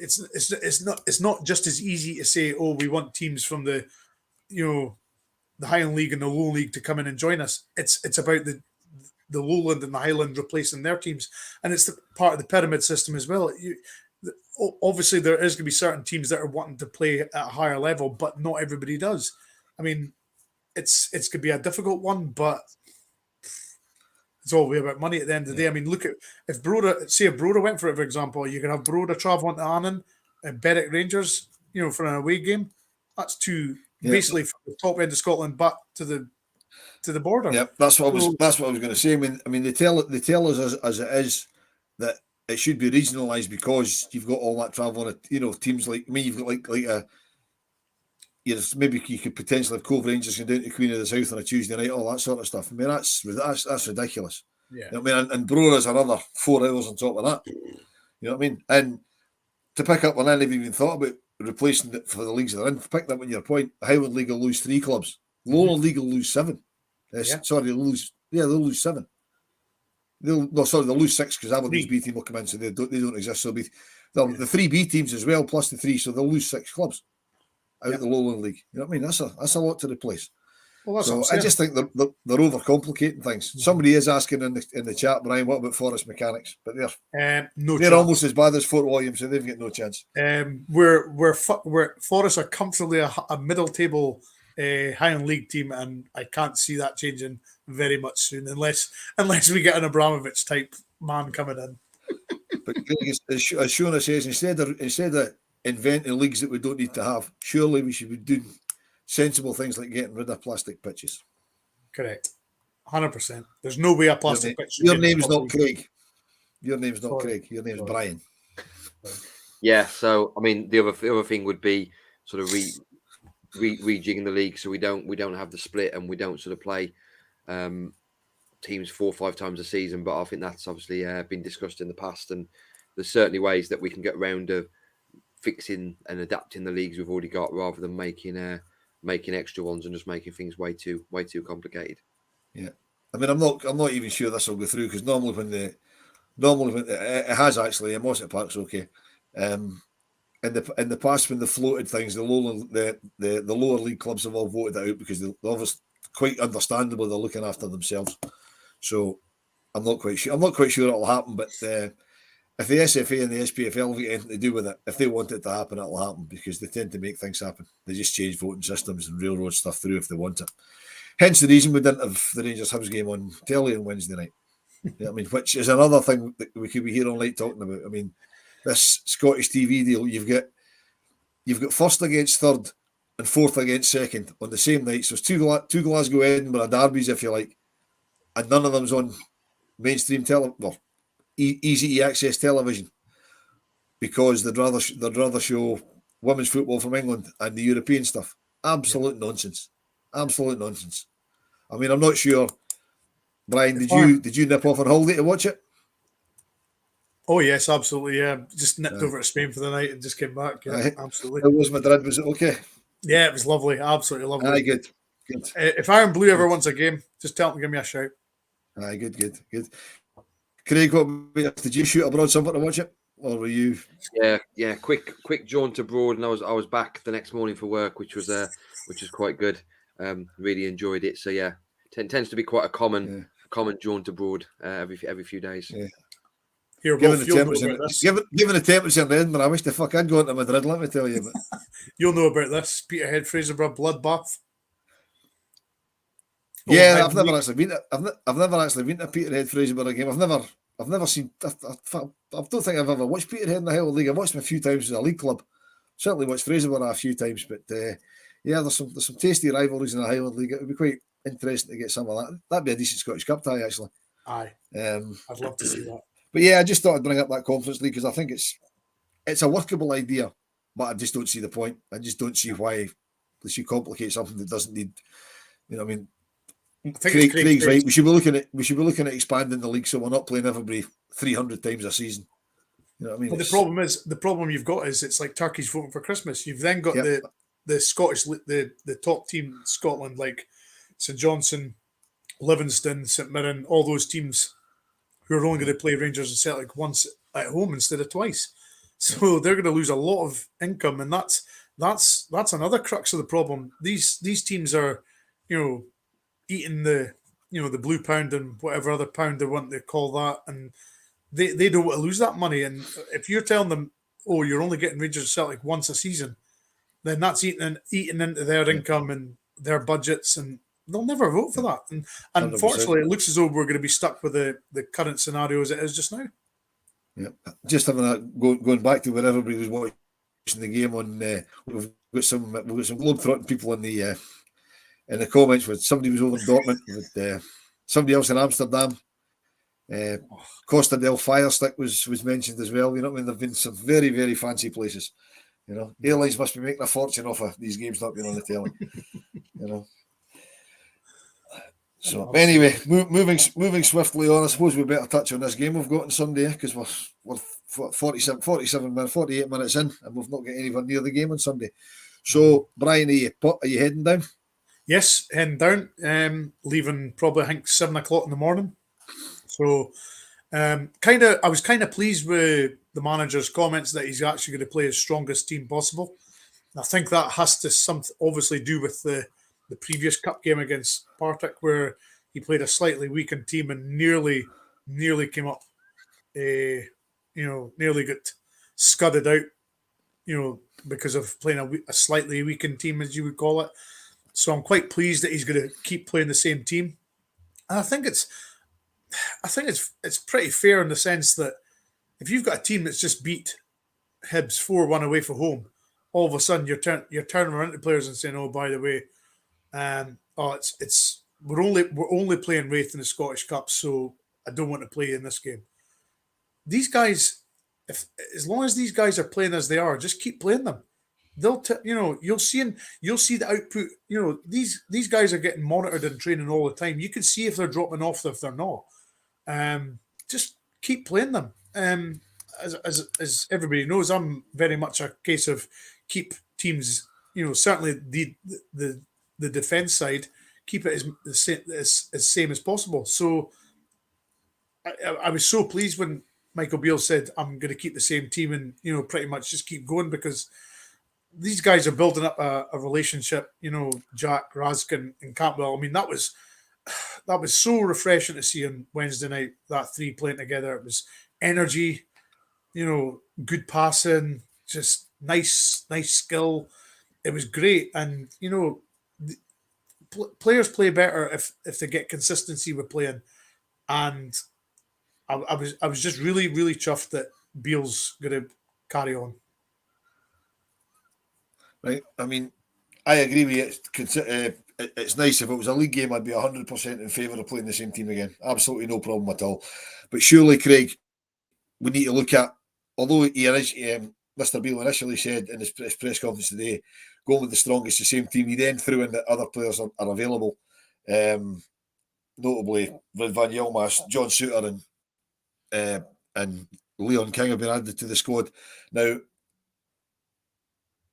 it's not just as easy to say, oh, we want teams from the Highland League and the Lowland League to come in and join us. It's about the Lowland and the Highland replacing their teams, and it's part of the pyramid system as well. Obviously, there is going to be certain teams that are wanting to play at a higher level, but not everybody does. I mean, it's going to be a difficult one, but it's all about money at the end of the day. I mean, look at if Brora went for it, for example, you can have Brora travel to Annan and Berwick Rangers, for an away game. That's basically from the top end of Scotland back to the border. Yeah, that's what I was going to say. I mean, they tell us as it is that it should be regionalised, because you've got all that travel on teams like me. You've got like a. Maybe you could potentially have Cove Rangers going down to Queen of the South on a Tuesday night, all that sort of stuff. I mean, that's ridiculous. Yeah. I mean, and Brora's another 4 hours on top of that. You know what I mean? And to pick up on, I never even thought about replacing it for the leagues they're in. Pick that on your point. The Highland League will lose 3 clubs. Lowland League will lose 7. Sorry, they'll lose 7. They'll lose 6, because Aberdeen's B team will come in, so they don't exist. So the 3 B teams as well, plus the 3, so they'll lose 6 clubs out of the Lowland League. You know what I mean? That's a lot to replace. Well, so I just think they're overcomplicating things. Somebody is asking in the chat, Brian, what about Forest Mechanics? But they're almost as bad as Fort William, so they've got no chance. We're Forest are comfortably a middle table Highland League team, and I can't see that changing very much soon, unless we get an Abramovich type man coming in. But as Shona says, instead of inventing leagues that we don't need to have, surely we should be doing sensible things like getting rid of plastic pitches. Correct. 100%. There's no way a plastic pitch. Your name's not Craig. Your name's not Craig. Your name's Brian. Yeah, so I mean, the other thing would be sort of rejigging the league, so we don't have the split, and we don't sort of play teams 4 or 5 times a season. But I think that's obviously been discussed in the past, and there's certainly ways that we can get around of fixing and adapting the leagues we've already got, rather than making extra ones and just making things way too complicated. Yeah, I mean, I'm not even sure this will go through, because normally when it has actually, in Mossett Park's okay. In the past, when they floated things, the lower league clubs have all voted it out, because they're obviously quite understandable. They're looking after themselves, so I'm not quite sure it'll happen. But if the SFA and the SPFL have anything to do with it, if they want it to happen, it'll happen, because they tend to make things happen. They just change voting systems and railroad stuff through if they want it. Hence the reason we didn't have the Rangers Hibs game on telly on Wednesday night. You know what I mean? Which is another thing that we could be here all night talking about. I mean, this Scottish TV deal, you've got first against third and fourth against second on the same night. So it's two Glasgow Edinburgh derbies, if you like, and none of them's on mainstream easy access television, because they'd rather show women's football from England and the European stuff. Absolute nonsense. Absolute nonsense. I mean, I'm not sure. Brian, If did you nip off on holiday to watch it? Oh yes, absolutely. Yeah, just nipped over to Spain for the night and just came back. Yeah, Aye. absolutely. How was Madrid? Was it okay? Yeah, it was lovely. Absolutely lovely. Aye, good. Good. If Iron Blue ever Good. wants a game, just tell them to give me a shout. Aye, good. Craig, did you shoot abroad somewhere to watch it? Or were you? Yeah. Quick jaunt abroad, and I was back the next morning for work, which was quite good. Really enjoyed it. So yeah, tends to be quite a common jaunt abroad every few days. Yeah. Here, Given Wolf, the you'll know temperature, about this. given the temperature in Edinburgh, I wish the fuck I'd gone to Madrid. Let me tell you. But You'll know about this. Peterhead Fraserburgh bloodbath. yeah, I've never actually been. I've never actually been to Peterhead Fraserburgh game. I've never seen. I don't think I've ever watched Peterhead in the Highland League. I've watched them a few times as a league club. Certainly watched Fraserburgh a few times, but yeah, there's some tasty rivalries in the Highland League. It would be quite interesting to get some of that. That'd be a decent Scottish Cup tie, actually. Aye, I'd love to see that. But yeah, I just thought I'd bring up that Conference League because I think it's a workable idea, but I just don't see the point. I just don't see why they should complicate something that doesn't need. You know what I mean? Craig's right. We should be looking at expanding the league so we're not playing everybody 300 times a season. You know what I mean? But the problem you've got is it's like turkeys voting for Christmas. You've then got the Scottish, the top team in Scotland, like St Johnstone, Livingston, St Mirren, all those teams who are only going to play Rangers and Celtic once at home instead of twice. So they're going to lose a lot of income, and that's another crux of the problem. These teams are, eating the blue pound and whatever other pound they want to call that, and they don't want to lose that money. And if you're telling them, oh, you're only getting Rangers and Celtic once a season, then that's eating into their income and their budgets, and they'll never vote for that. And 100%. Unfortunately, it looks as though we're going to be stuck with the current scenario as it is just now. Yeah, just having going back to where everybody was watching the game on. We've got some globetrotting people in the comments. With somebody was over in Dortmund with somebody else in Amsterdam. Costa del Firestick was mentioned as well. You know what I mean? There've been some very, very fancy places. You know, airlines must be making a fortune off of these games not being on the telly. You know. So anyway, moving swiftly on, I suppose we better touch on this game we've got on Sunday because we're 48 minutes in and we've not got anywhere near the game on Sunday. So Brian, are you heading down? Yes, heading down. Leaving probably I think 7 o'clock in the morning. So I was kind of pleased with the manager's comments that he's actually going to play his strongest team possible. I think that has to obviously do with the previous cup game against Partick, where he played a slightly weakened team and nearly came up, nearly got scudded out, because of playing a slightly weakened team, as you would call it. So I'm quite pleased that he's going to keep playing the same team. And I think it's pretty fair in the sense that if you've got a team that's just beat Hibs 4-1 away from home, all of a sudden you're turning around to players and saying, "Oh, by the way, we're only playing Raith in the Scottish Cup, so I don't want to play in this game." These guys, as long as these guys are playing as they are, just keep playing them. They'll you'll see the output. These guys are getting monitored in training all the time. You can see if they're dropping off, if they're not. Just keep playing them. As everybody knows, I'm very much a case of keep teams. Certainly the defense side, keep it as same as possible. So I was so pleased when Michael Beale said, "I'm going to keep the same team and pretty much just keep going," because these guys are building up a relationship. Jack, Raskin, and Campbell. I mean, that was so refreshing to see on Wednesday night. That three playing together. It was energy. Good passing, just nice skill. It was great, and players play better if they get consistency with playing. And I was just really, really chuffed that Beale's going to carry on. Right. I mean, I agree with you. It's nice. If it was a league game, I'd be 100% in favour of playing the same team again. Absolutely no problem at all. But surely, Craig, we need to look at, although Mr. Beale initially said in his press conference today, going with the strongest, the same team. He then threw in that other players are available, notably Van Yilmaz, John Suter, and Leon King have been added to the squad. Now,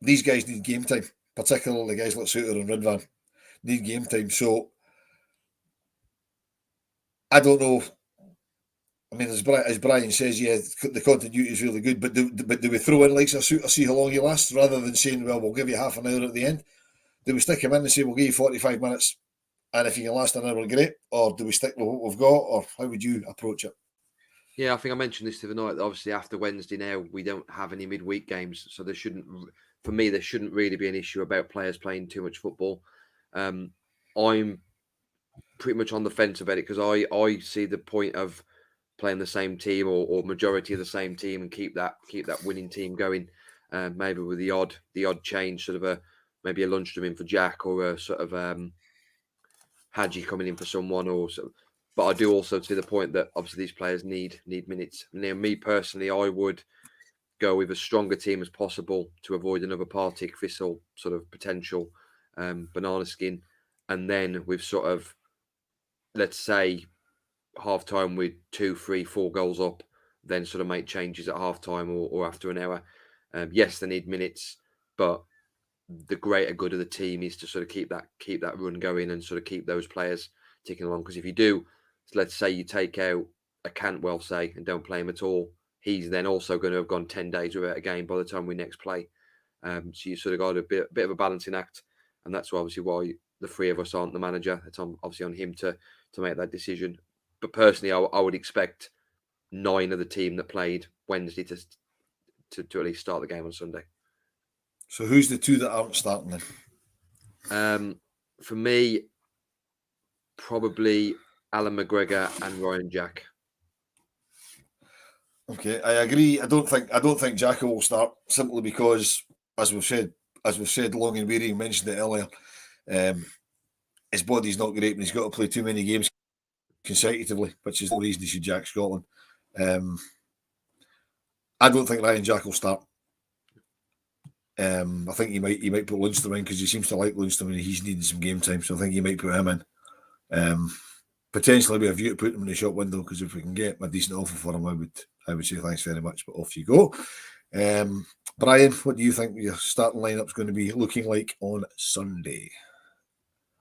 these guys need game time, particularly guys like Suter and Ridvan need game time. So I don't know. I mean, as Brian says, yeah, the continuity is really good, but do we throw in likes a Suter, see how long he lasts, rather than saying, well, we'll give you half an hour at the end? Do we stick him in and say, we'll give you 45 minutes, and if you can last an hour, great? Or do we stick with what we've got, or how would you approach it? Yeah, I think I mentioned this the other night. Obviously, after Wednesday now, we don't have any midweek games, so there shouldn't really be an issue about players playing too much football. I'm pretty much on the fence about it, because I see the point of playing the same team or majority of the same team and keep that winning team going. Maybe with the odd change, sort of maybe a Lundstram in for Jack, or a sort of Hadji coming in for someone, or so. But I do also see the point that obviously these players need minutes. Now, me personally, I would go with as strong a team as possible to avoid another Partick Thistle sort of potential banana skin, and then with sort of, let's say, half time with 2, 3, 4 goals up, then sort of make changes at half time or after an hour. Yes, they need minutes, but the greater good of the team is to sort of keep that run going and sort of keep those players ticking along. Because if you do, let's say you take out a Cantwell, say, and don't play him at all, he's then also going to have gone 10 days without a game by the time we next play. So you sort of got a bit of a balancing act, and that's obviously why the three of us aren't the manager. It's obviously on him to make that decision. But personally, I would expect 9 of the team that played Wednesday to at least start the game on Sunday. So who's the 2 that aren't starting then? For me, probably Alan McGregor and Ryan Jack. Okay, I agree. I don't think Jacko will start, simply because, as we've said long and weary, mentioned it earlier, his body's not great and he's got to play too many games consecutively, which is the reason he should jack Scotland. I don't think Ryan Jack will start. I think he might put Lundstram in, because he seems to like Lundstram and he's needing some game time, so I think he might put him in. Potentially with a view to put him in the shop window, because if we can get a decent offer for him, I would say thanks very much, but off you go. Brian, what do you think your starting lineup's going to be looking like on Sunday?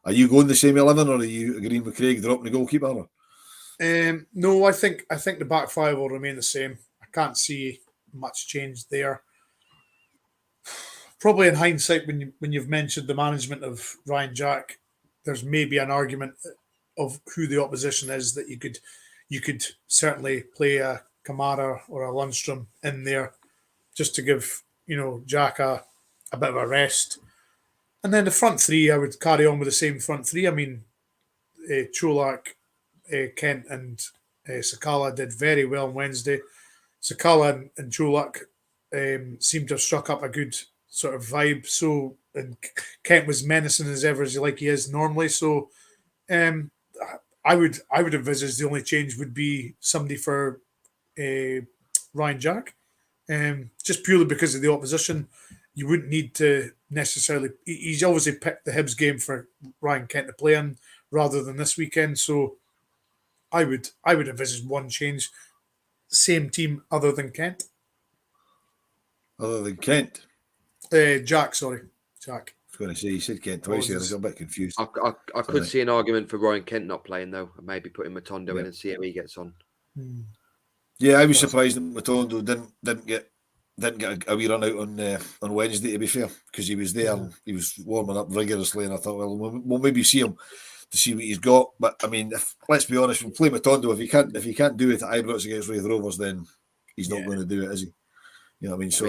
Are you going the same 11, or are you agreeing with Craig dropping the goalkeeper? No, I think the back five will remain the same. I can't see much change there. Probably in hindsight, when you've mentioned the management of Ryan Jack, there's maybe an argument of who the opposition is, that you could certainly play a Kamara or a Lundstram in there, just to give Jack a bit of a rest. And then the front three, I would carry on with the same front three. I mean, Colak, Kent, and Sakala did very well on Wednesday. Sakala and Colak seemed to have struck up a good sort of vibe. So, and Kent was menacing as ever, as he is normally. So, I would envisage the only change would be somebody for Ryan Jack, just purely because of the opposition. You wouldn't need to necessarily. He's obviously picked the Hibs game for Ryan Kent to play in rather than this weekend. So, I would envisage one change. Same team other than Kent. Other than Kent? Jack, sorry. Jack. I was going to say, you said Kent twice here. I was a bit confused. I could see an argument for Ryan Kent not playing, though, and maybe putting Matondo in and see how he gets on. Yeah, I was surprised that Matondo didn't get a wee run out on Wednesday, to be fair, because he was there and he was warming up rigorously, and I thought, well, we'll maybe see him to see what he's got. But I mean, let's be honest, we'll play Matondo. If he can't do it at Ibrox against Raith Rovers, then he's not going to do it, is he? You know what I mean? So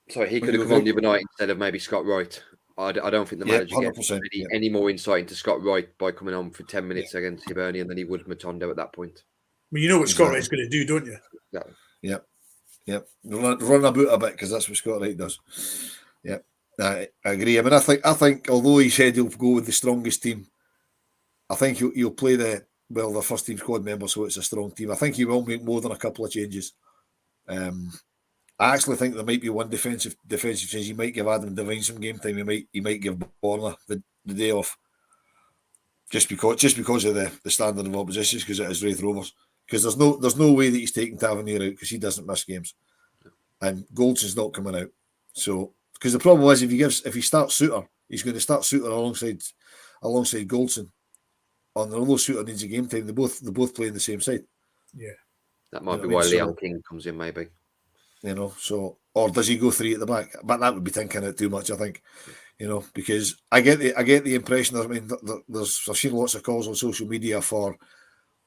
sorry, he could have gone the other night instead of maybe Scott Wright. I don't think the manager gets any more insight into Scott Wright by coming on for 10 minutes against Hibernian than he would Matondo at that point. Well, you know what Scott Wright's going to do, don't you? Exactly. Yep. Run about a bit, because that's what Scott Wright does. Yep. I agree. I mean, I think although he said he'll go with the strongest team, I think he'll play the first team squad member, so it's a strong team. I think he will make more than a couple of changes. I actually think there might be one defensive change. He might give Adam Devine some game time. He might give Borna the day off, just because of the standard of oppositions, because it is Raith Rovers. Because there's no way that he's taking Tavernier out, because he doesn't miss games, and Goldson's not coming out. So because the problem is if he starts Suter, he's going to start Suter alongside Goldson. Although Suter needs a game time, they both play on the same side. Yeah, that might be why Leon King comes in, maybe. So, or does he go 3 at the back? But that would be thinking it too much, I think. Because I get the impression. I mean, I've seen lots of calls on social media for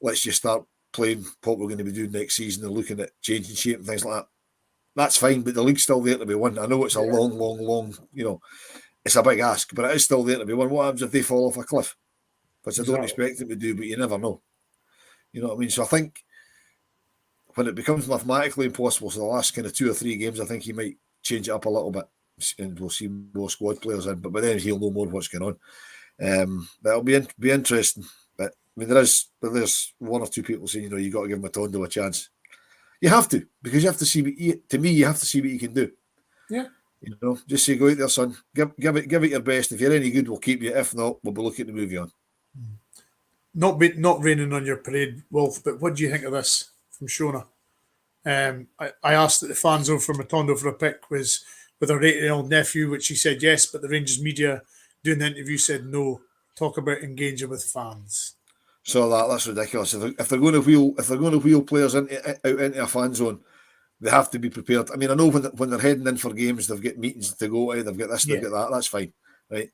let's just start playing what we're going to be doing next season and looking at changing shape and things like that. That's fine, but the league's still there to be won. I know it's a long, it's a big ask, but it is still there to be won. What happens if they fall off a cliff? Which I don't expect them to do, but you never know. You know what I mean? So I think when it becomes mathematically impossible, so the last kind of 2 or 3 games, I think he might change it up a little bit, and we'll see more squad players in. But by then he'll know more what's going on. That'll be interesting. But I mean, there's 1 or 2 people saying, you got to give Matondo a chance. You have to, because you have to see. You have to see what you can do. Yeah. Just say, go out there, son. Give it your best. If you're any good, we'll keep you. If not, we'll be looking to move you on. Not raining on your parade, Wolf. But what do you think of this from Shona? I asked that the fan zone for Matondo for a pick was with a rated old nephew, which he said yes, but the Rangers media doing the interview said no. Talk about engaging with fans. So that's ridiculous. If they're going to wheel players out into a fan zone, they have to be prepared. I mean, I know when they're heading in for games, they've got meetings to go to, they've got this, they've got that. That's fine, right?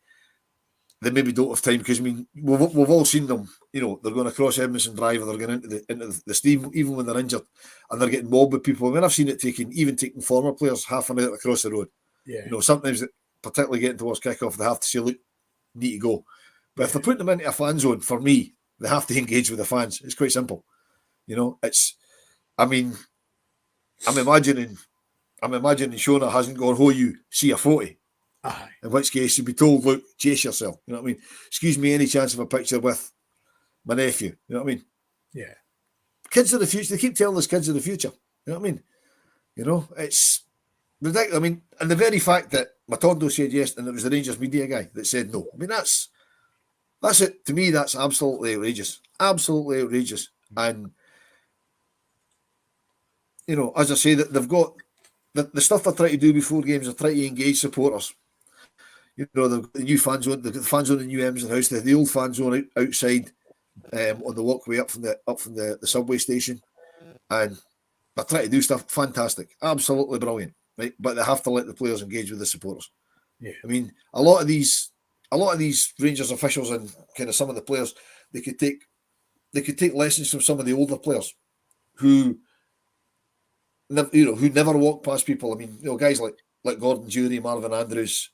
They maybe don't have time because I mean we've all seen them. They're going across Edmondson Drive, or they're going into the steam even when they're injured, and they're getting mobbed with people. I mean, I've seen it taking former players half an hour across the road. Yeah. Sometimes particularly getting towards kickoff, they have to say, "Look, need to go." But if they're putting them into a fan zone, for me, they have to engage with the fans. It's quite simple. It's. I mean, I'm imagining Shona hasn't gone, "Oh, you see a 40." Aye. In which case, you'd be told, "Look, chase yourself." You know what I mean? Excuse me, any chance of a picture with my nephew? You know what I mean? Yeah. Kids of the future. They keep telling us kids of the future. You know what I mean? It's ridiculous. I mean, and the very fact that Matondo said yes, and it was the Rangers media guy that said no. I mean, that's it. To me, that's absolutely outrageous. Absolutely outrageous. And as I say, that they've got the stuff they're trying to do before games. They're trying to engage supporters. They've got the new fan zone, the fan zone in New Emsden House, the old fan zone outside on the walkway up from the subway station, and they're trying to do stuff fantastic, absolutely brilliant, right? But they have to let the players engage with the supporters. Yeah. I mean, a lot of these Rangers officials and kind of some of the players, they could take lessons from some of the older players who never walk past people. I mean, guys like Gordon Jury, Marvin Andrews,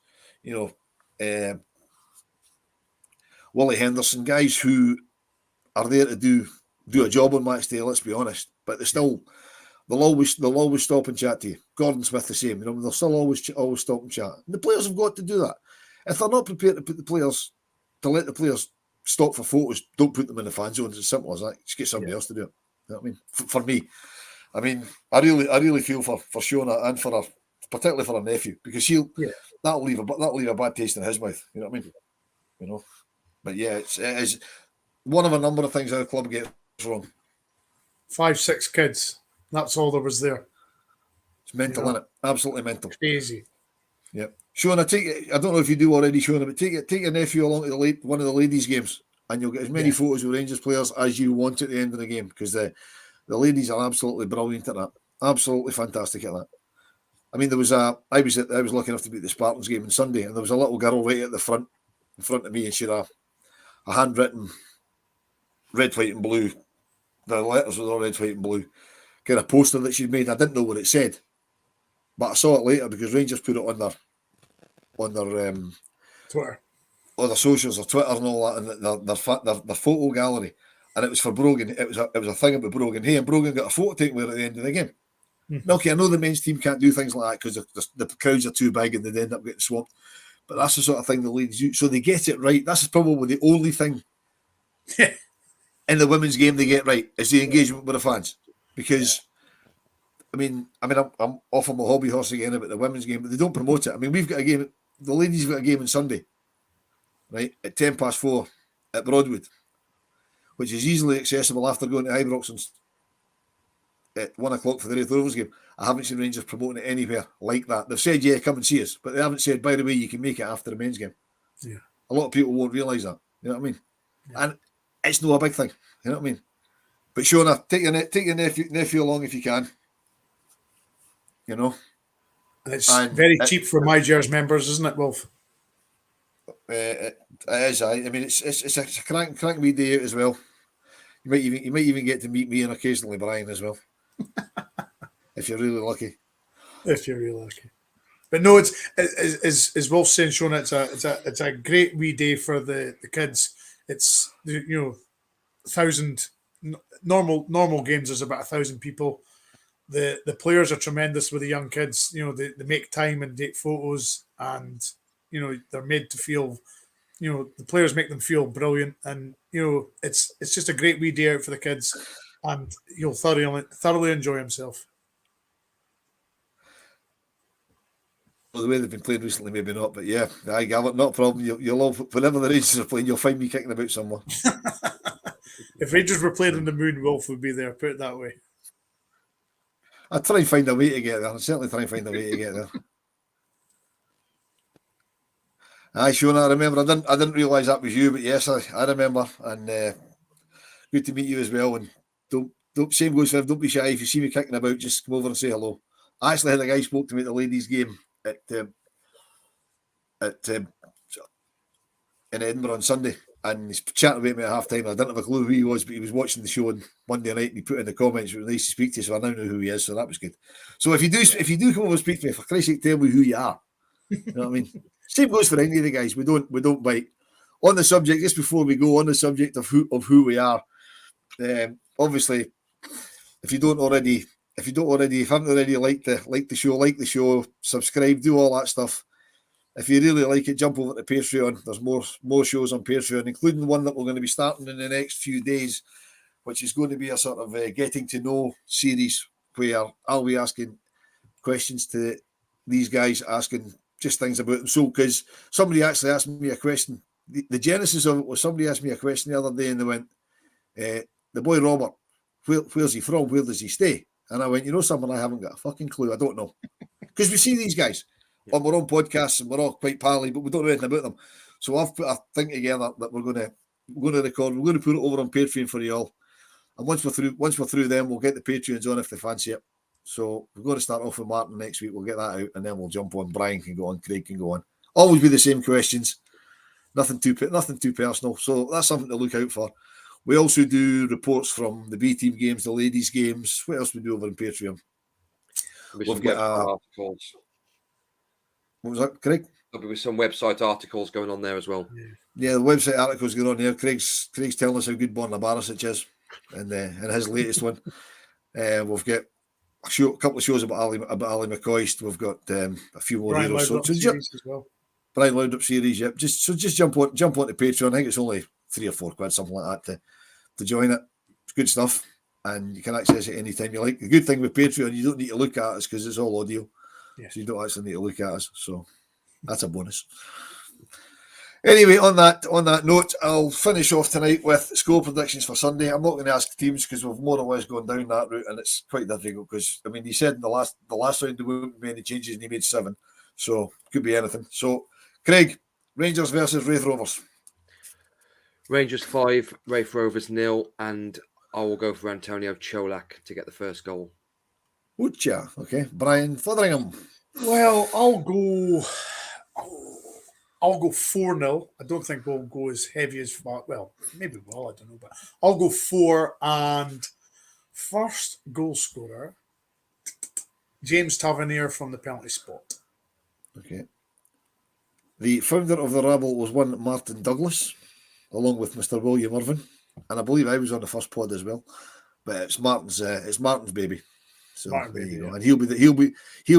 Wally Henderson, guys who are there to do a job on match day. Let's be honest, but they'll always stop and chat to you. Gordon Smith the same. They'll still always stop and chat. And the players have got to do that. If they're not prepared to let the players stop for photos, don't put them in the fan zone. It's as simple as that. Just get somebody else to do it. You know what I mean? For me, I mean, I really feel for Shona and particularly for her nephew, because that'll leave a bad taste in his mouth. You know what I mean? But yeah, it is one of a number of things our club gets wrong. 5-6 kids. That's all there was there. It's mental, isn't it? Absolutely mental. Crazy. Yeah. Shona, I don't know if you do already, Shona, but take your nephew along to one of the ladies' games, and you'll get as many photos with Rangers players as you want at the end of the game, because the ladies are absolutely brilliant at that. Absolutely fantastic at that. I mean, I was lucky enough to be at the Spartans game on Sunday, and there was a little girl right at the front, in front of me, and she had a handwritten red, white, and blue. The letters were all red, white, and blue. Kind of poster that she'd made. I didn't know what it said, but I saw it later because Rangers put it on their Twitter, or their socials, or Twitter, and all that, and their photo gallery, and it was for Brogan. It was a thing about Brogan. Hey, and Brogan got a photo taken with her at the end of the game. Mm-hmm. Okay, I know the men's team can't do things like that because the crowds are too big and they end up getting swamped. But that's the sort of thing the ladies do. So they get it right. That's probably the only thing in the women's game they get right is the engagement with the fans. Because I'm off on my hobby horse again about the women's game, but they don't promote it. I mean, we've got a game. The ladies have got a game on Sunday, right, at 4:10 at Broadwood, which is easily accessible after going to Ibrox at 1:00 for the Raith Rovers game. I haven't seen Rangers promoting it anywhere like that. They've said, yeah, come and see us, but they haven't said, by the way, you can make it after the men's game. Yeah. A lot of people won't realise that. You know what I mean? Yeah. And it's not a big thing. You know what I mean? But Shona, take your nephew along if you can. You know? And it's very cheap for my Jers members, isn't it, Wolf? It is. I mean, it's a crank wee day out as well. You might even get to meet me and occasionally Brian as well, if you're really lucky. If you're really lucky. But no, it's as Wolf saying, Shona, it's a great wee day for the kids. It's 1,000 normal games. There's about 1,000 people. The players are tremendous with the young kids. They make time and take photos, and they're made to feel. The players make them feel brilliant, and it's just a great wee day out for the kids, and you'll thoroughly enjoy himself. Well, the way they've been playing recently, maybe not, but yeah, I gather not a problem. You'll all, whenever the Rangers are playing, you'll find me kicking about somewhere. If Rangers were playing in the moon, Wolf would be there. Put it that way. I'd try and find a way to get there. I'd certainly try and find a way to get there. Aye, Shona, I remember. I didn't realise that was you, but yes, I remember. And good to meet you as well. And don't same goes for him. Don't be shy. If you see me kicking about, just come over and say hello. I actually had a guy spoke to me at the ladies' game in Edinburgh on Sunday, and he's chatting about me at half time. I didn't have a clue who he was, but he was watching the show on Monday night, and he put in the comments, it was nice to speak to you, so I now know who he is, so that was good. So if you do come over and speak to me, for Christ's sake, tell me who you are. You know what I mean? Same goes for any of the guys. We don't bite. On the subject, just before we go on the subject of who we are, obviously, if you haven't already like the show, subscribe, do all that stuff. If you really like it, jump over to Patreon. There's more shows on Patreon, including the one that we're going to be starting in the next few days, which is going to be a sort of getting to know series where I'll be asking questions to these guys, asking just things about them. So, because somebody actually asked me a question, the genesis of it was somebody asked me a question the other day, and they went, "The boy Robert, where's he from? Where does he stay?" And I went, "You know something? I haven't got a fucking clue. I don't know." Because we see these guys on our own podcasts and we're all quite pally, but we don't know anything about them. So I've put a thing together that we're going to record. We're going to put it over on Patreon for you all. And once we're through them, we'll get the Patreons on if they fancy it. So we're going to start off with Martin next week. We'll get that out, and then we'll jump on. Brian can go on. Craig can go on. Always be the same questions. Nothing too personal. So that's something to look out for. We also do reports from the B team games, the ladies' games. What else we do over on Patreon? We've got articles. What was that, Craig? There'll be some website articles going on there as well. Yeah, the website articles going on there. Craig's telling us how good Borna Barisic is in his latest one. We've got a couple of shows about Ali McCoist. We've got a few more Brian heroes. Series as well. Brian Loudrup series, yep. Just jump onto Patreon. I think it's only £3 or £4, something like that, to join it. It's good stuff, and you can access it anytime you like. The good thing with Patreon, you don't need to look at us because it's all audio. Yeah. So you don't actually need to look at us. So that's a bonus. Anyway, on that note, I'll finish off tonight with score predictions for Sunday. I'm not going to ask teams because we've more or less gone down that route, and it's quite difficult because he said in the last round there wouldn't be any changes, and he made 7, so could be anything. So, Craig, Rangers versus Raith Rovers. Rangers 5, Raith Rovers 0, and I will go for Antonio Colak to get the first goal. Ucha, okay. Brian Fotheringham. Well, I'll go 4-0. I don't think we'll go as heavy as far. Well, maybe we'll, I don't know, but I'll go 4, and first goal scorer, James Tavernier from the penalty spot. Okay. The founder of the Rabble was one Martin Douglas, along with Mr. William Irvin, and I believe I was on the first pod as well. But it's Martin's baby. So Martin there you go, and he'll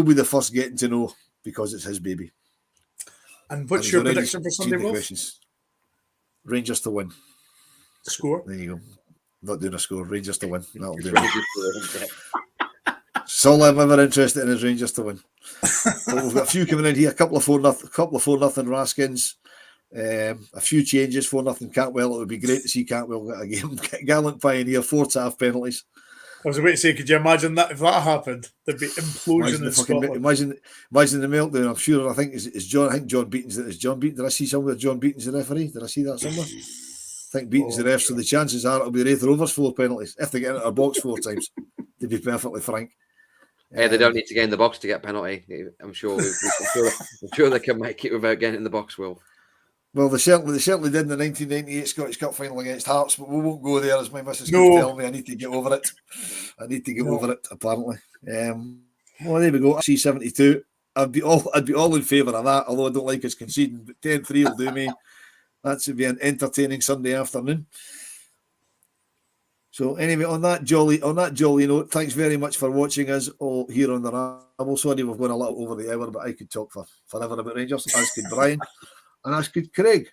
be the first getting to know because it's his baby. And what's your prediction for Sunday, Wolf? Rangers to win. Score. There you go. Not doing a score. Rangers to win. That'll do it. It's all I'm ever interested in is Rangers to win. But we've got a few coming in here. A couple of 4-0 Raskins. A few changes. 4-0 Cantwell. It would be great to see Cantwell get a game. Gallant Pioneer. 4-half penalties. I was about to say, could you imagine that if that happened? There'd be implosion in Scotland. Imagine the meltdown. I'm sure. I think is John. I think John Beaton's. Is John Beaton? Did I see somewhere John Beaton's the referee? Did I see that somewhere? I think Beaton's the ref. So the chances are it'll be Raith Rovers 4 penalties if they get into our box 4 times. To be perfectly frank. Yeah, they don't need to get in the box to get a penalty. I'm sure. I'm sure they can make it without getting in the box. Will. Well, they certainly did in the 1998 Scottish Cup final against Hearts, but we won't go there. As my missus keeps telling me, I need to get over it. Apparently. Well, there we go. C72. I'd be all in favour of that. Although I don't like us conceding, but 10-3 will do me. That should be an entertaining Sunday afternoon. So anyway, on that jolly note, thanks very much for watching us all here on the Rabble. Sorry we've gone a little over the hour, but I could talk for forever about Rangers, as could Brian, and as could Craig.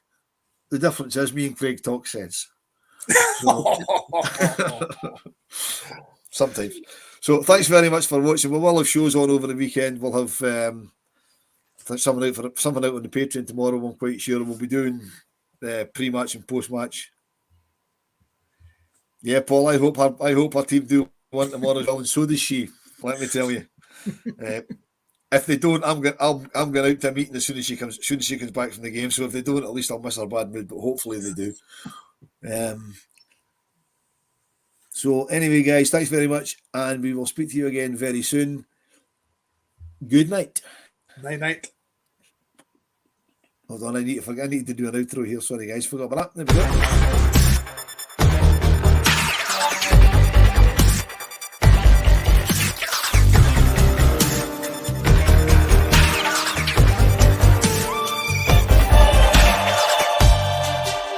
The difference is me and Craig talk sense. So, sometimes. So thanks very much for watching. We will have shows on over the weekend. We'll have something out on the Patreon tomorrow. I'm quite sure we'll be doing pre-match and post-match. Yeah, Paul, I hope our team do one tomorrow as well, and so does she. Let me tell you. If they don't, I'm going out to a meeting as soon as she comes back from the game. So if they don't, at least I'll miss her bad mood. But hopefully they do. So anyway, guys, thanks very much, and we will speak to you again very soon. Good night. Night. Hold on, I need to do an outro here. Sorry, guys, forgot about that. There we go.